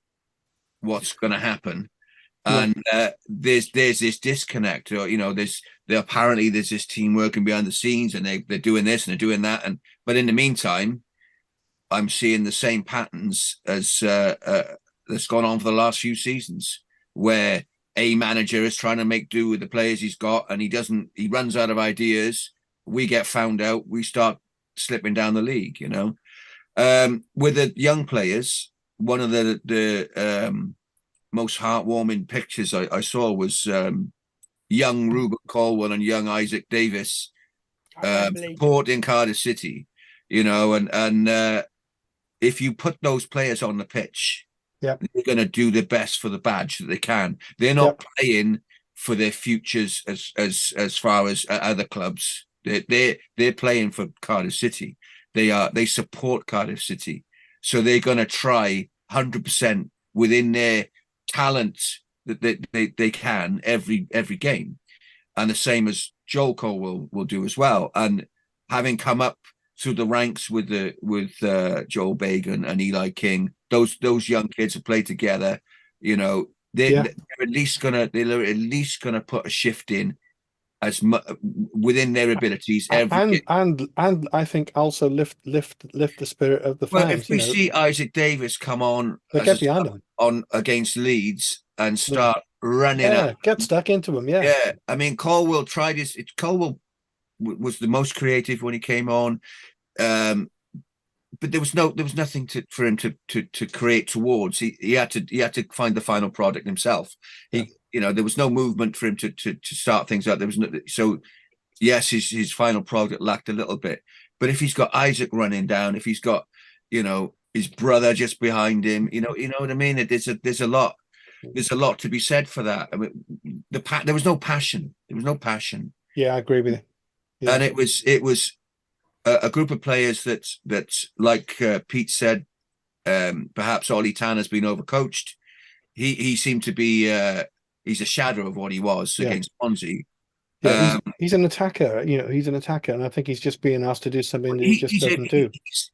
what's going to happen, and there's this disconnect. Or, you know, apparently there's this team working behind the scenes, and they're doing this and they're doing that, but in the meantime, I'm seeing the same patterns as that's gone on for the last few seasons, where a manager is trying to make do with the players he's got, and he runs out of ideas. We get found out, we start slipping down the league, you know. With the young players, one of the most heartwarming pictures I saw was young Ruben Colwell and young Isaac Davis supporting Cardiff City, you know, and if you put those players on the pitch, they're going to do their best for the badge that they can. They're not playing for their futures as far as other clubs. They're playing for Cardiff City. They support Cardiff City, so they're going to try 100% within their talent that they can every game, and the same as Joel Cole will do as well. And having come up through the ranks with Joel Bagan and Eli King, those young kids have played together. You know, they're at least gonna put a shift in as within their abilities.
And I think also lift the spirit of the fans.
Well, if we see Isaac Davis come on,
get behind him
against Leeds and start running up,
get stuck into him.
Yeah. I mean, Colwell tried his. Colwell was the most creative when he came on, but there was nothing for him to create towards. He had to find the final product himself. You know, there was no movement for him to start things out. There was so yes, his final product lacked a little bit. But if he's got Isaac running down, if he's got, you know, his brother just behind him, you know what I mean. There's a lot to be said for that. I mean, there was no passion. There was no passion.
Yeah, I agree with you. Yeah.
And it was a group of players that like Pete said, perhaps Ollie Tan has been overcoached. He seemed to be he's a shadow of what he was against Swansea.
Yeah, he's an attacker. You know, he's an attacker, and I think he's just being asked to do something that he just doesn't do.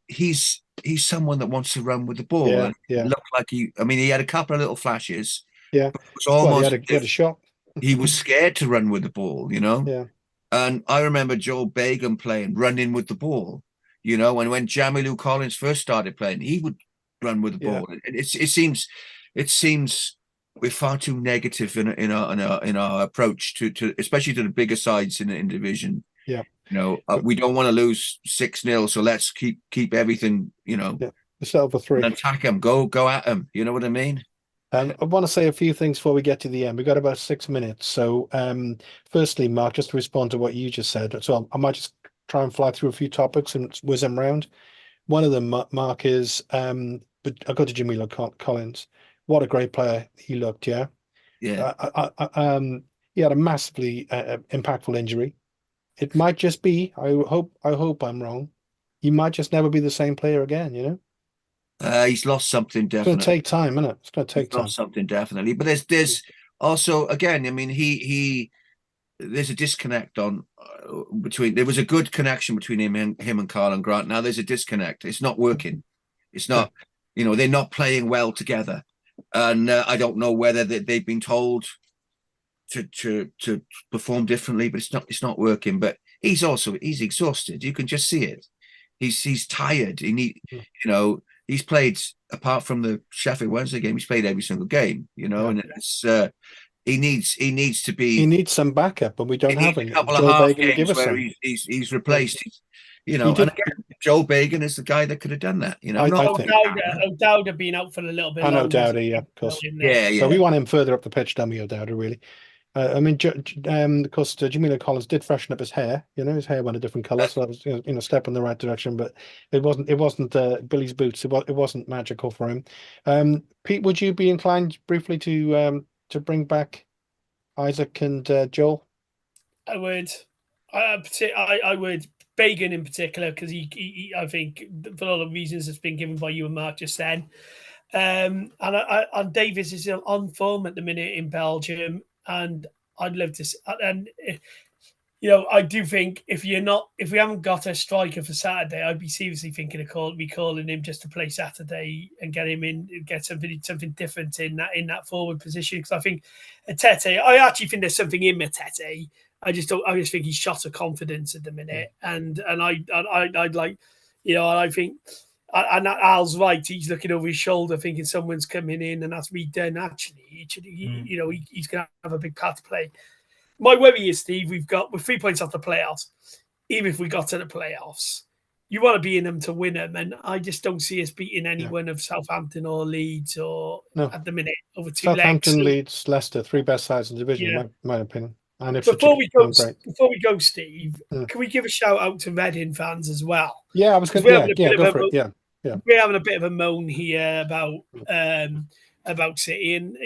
He's someone that wants to run with the ball.
Yeah.
Looked like he had a couple of little flashes.
Yeah,
but it was almost
he had a shot.
He was scared to run with the ball, you know.
Yeah.
And I remember Joel Bagan running with the ball, you know. And when Jamilu Collins first started playing, he would run with the ball. And it seems we're far too negative in our approach to especially to the bigger sides in division.
Yeah,
you know, we don't want to lose 6-0, so let's keep everything. You know,
settle for 3
and attack them, go at them. You know what I mean?
I want to say a few things before we get to the end. We've got about 6 minutes. So, firstly, Mark, just to respond to what you just said. So I might just try and fly through a few topics and whiz them round. One of them, Mark, is but I'll go to Jamila Collins. What a great player he looked, yeah.
Yeah.
he had a massively impactful injury. It might just be. I hope I'm wrong. He might just never be the same player again. You know,
He's lost something
it's going to
definitely.
take time, isn't it? It's going to
He's
take time.
lost something definitely. But there's also, again, I mean, there's a disconnect on between. There was a good connection between him and Carl and Grant. Now there's a disconnect. It's not working. It's not. You know, they're not playing well together, and I don't know whether they've been told to perform differently, but it's not working. But he's exhausted. You can just see it. He's tired. He's played, apart from the Sheffield Wednesday game, he's played every single game. And it's he needs to be.
He needs some backup, but we don't have
A
any.
couple
Joe
of half
Bagan will give
games
us
where
some.
he's replaced.
He
And
did.
again, Joe Bagan is the guy that could have done that.
I think.
O'Dowda being out for a little bit
I know
longer.
Dowdy, yeah, of course.
Yeah.
So we want him further up the pitch, don't we, O'Dowda, really? I mean, of course, Jamila Collins did freshen up his hair. His hair went a different color, so that was a step in the right direction. But it wasn't Billy's boots. It wasn't magical for him. Pete, would you be inclined briefly to bring back Isaac and Joel?
I would. I would. Bagan in particular, because he I think for all the reasons that's been given by you and Mark just then. And Davis is on form at the minute in Belgium, and I'd love to. And I do think if we haven't got a striker for Saturday, I'd be seriously thinking of calling him just to play Saturday and get him in, get something different in that forward position. Because I think Tete, I actually think there's something in Tete. I just think he's shot of confidence at the minute, and I'd like, I think. And Al's right. He's looking over his shoulder, thinking someone's coming in, and that's me done. Actually, he's going to have a big part to play. My worry is, Steve, we're 3 points off the playoffs. Even if we got to the playoffs, you want to be in them to win them, and I just don't see us beating anyone of Southampton or Leeds at the minute over two
Southampton,
legs.
Leeds, Leicester, 3 best sides in the division, in my opinion. And
before we go, Steve, can we give a shout out to Reading fans as well?
Yeah, I was going to. Go for it. Yeah.
We're having a bit of a moan here about City, and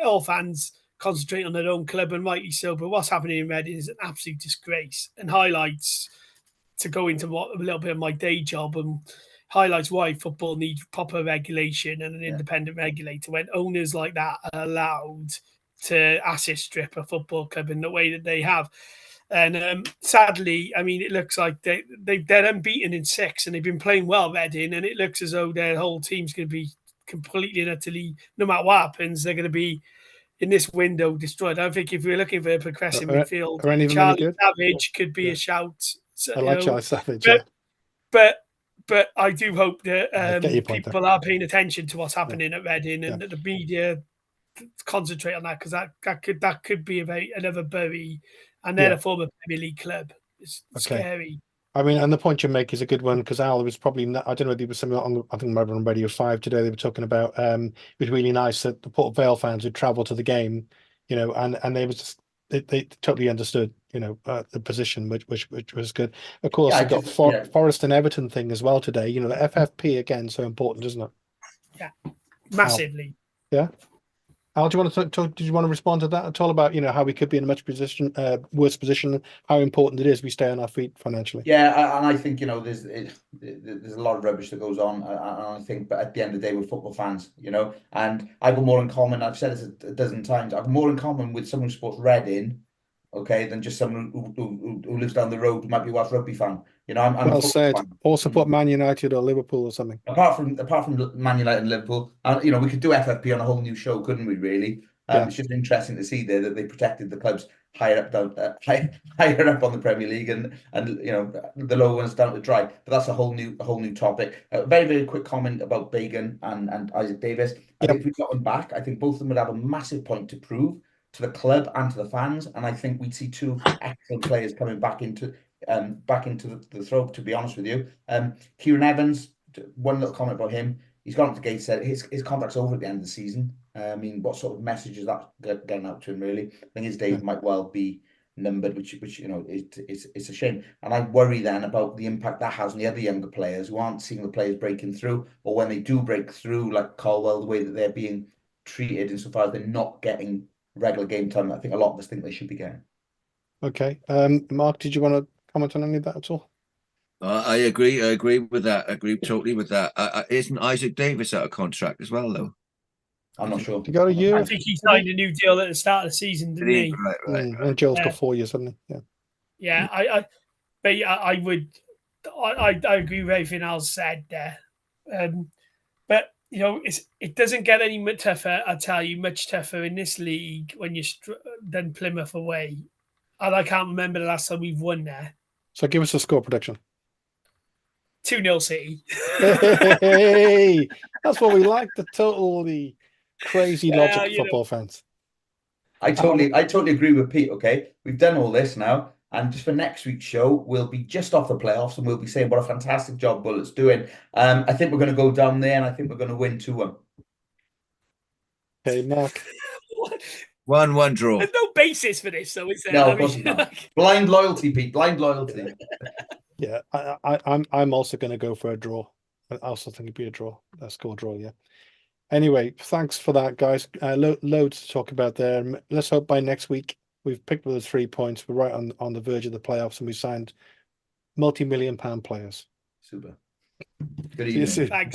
all fans concentrate on their own club, and rightly so. But what's happening in Reading is an absolute disgrace, and highlights to go into a little bit of my day job and highlights why football needs proper regulation and an independent regulator when owners like that are allowed to asset strip a football club in the way that they have. And sadly, I mean, it looks like they're unbeaten in 6, and they've been playing well, Reading, and it looks as though their whole team's going to be completely and utterly, no matter what happens, they're going to be in this window destroyed. I think if we're looking for a progressive midfield, Charlie Savage could be a shout.
I like Charlie Savage,
but I do hope that people are paying attention to what's happening at Reading, and that the media concentrate on that, because that could be another Bury, and then a former Premier League club. It's scary.
I mean, and the point you make is a good one, because Al was probably not, I don't know if there was something on, I think it might have been on Radio 5 today. They were talking about it was really nice that the Port Vale fans would travel to the game, and they was just they totally understood, the position, which was good. Of course, you've got Forest and Everton thing as well today. The FFP again, so important, isn't it?
Yeah, massively.
Al. Yeah. Al, do you want to talk? Did you want to respond to that at all about how we could be in a much worse position? How important it is we stay on our feet financially?
Yeah, and I think there's a lot of rubbish that goes on, and I think, but at the end of the day, we're football fans, and I've got more in common. I've said this a dozen times. I've more in common with someone who supports Reading, than just someone who lives down the road who might be a Welsh rugby fan. I'm well
said. Fan. Or support Man United or Liverpool or something.
Apart from Man United and Liverpool, and we could do FFP on a whole new show, couldn't we? Really, it's just interesting to see there that they protected the clubs higher up on the Premier League, and the lower ones down to dry. But that's a whole new topic. Very, very quick comment about Bagan and Isaac Davis. I think if we got them back, I think both of them would have a massive point to prove to the club and to the fans, and I think we'd see 2 excellent players coming back into the throat, to be honest with you. Kieran Evans, one little comment about him. He's gone up to Gateshead. His contract's over at the end of the season. I mean, what sort of message is that getting out to him, really? I think his days might well be numbered, which it's a shame. And I worry then about the impact that has on the other younger players who aren't seeing the players breaking through, or when they do break through, like Colwell, the way that they're being treated insofar as they're not getting regular game time that I think a lot of us think they should be getting.
Okay. Mark, did you want to comment on any of that at all?
I agree. I agree with that. I agree totally with that. Isn't Isaac Davis out of contract as well, though?
I'm not sure.
You got a year.
I think he signed a new deal at the start of the season, didn't he?
Right.
And Joe's
Yeah.
got 4 years, hasn't he? Yeah.
Yeah, but yeah, I agree with everything Al's said there. But you know, it doesn't get any much tougher. I tell you, much tougher in this league when you're than Plymouth away. And I can't remember the last time we've won there.
So give us a score prediction.
2-0 City.
Hey, that's what we like. The totally crazy logic
you know.
football fans.
I totally agree with Pete. Okay, we've done all this now, and just for next week's show, we'll be just off the playoffs, and we'll be saying what a fantastic job Bullet's doing. I think we're going to go down there, and I think we're going to win 2-1.
Okay, Mark.
1-1 draw.
There's no basis for this, though, is there?
No, of course not. Blind loyalty, Pete. Blind loyalty.
Yeah, I'm also going to go for a draw. I also think it'd be a draw, a score draw. Yeah. Anyway, thanks for that, guys. Loads to talk about there. Let's hope by next week we've picked up the 3 points. We're right on the verge of the playoffs, and we signed multi-million-pound players.
Super. Good
See you
evening.
soon.
Thanks.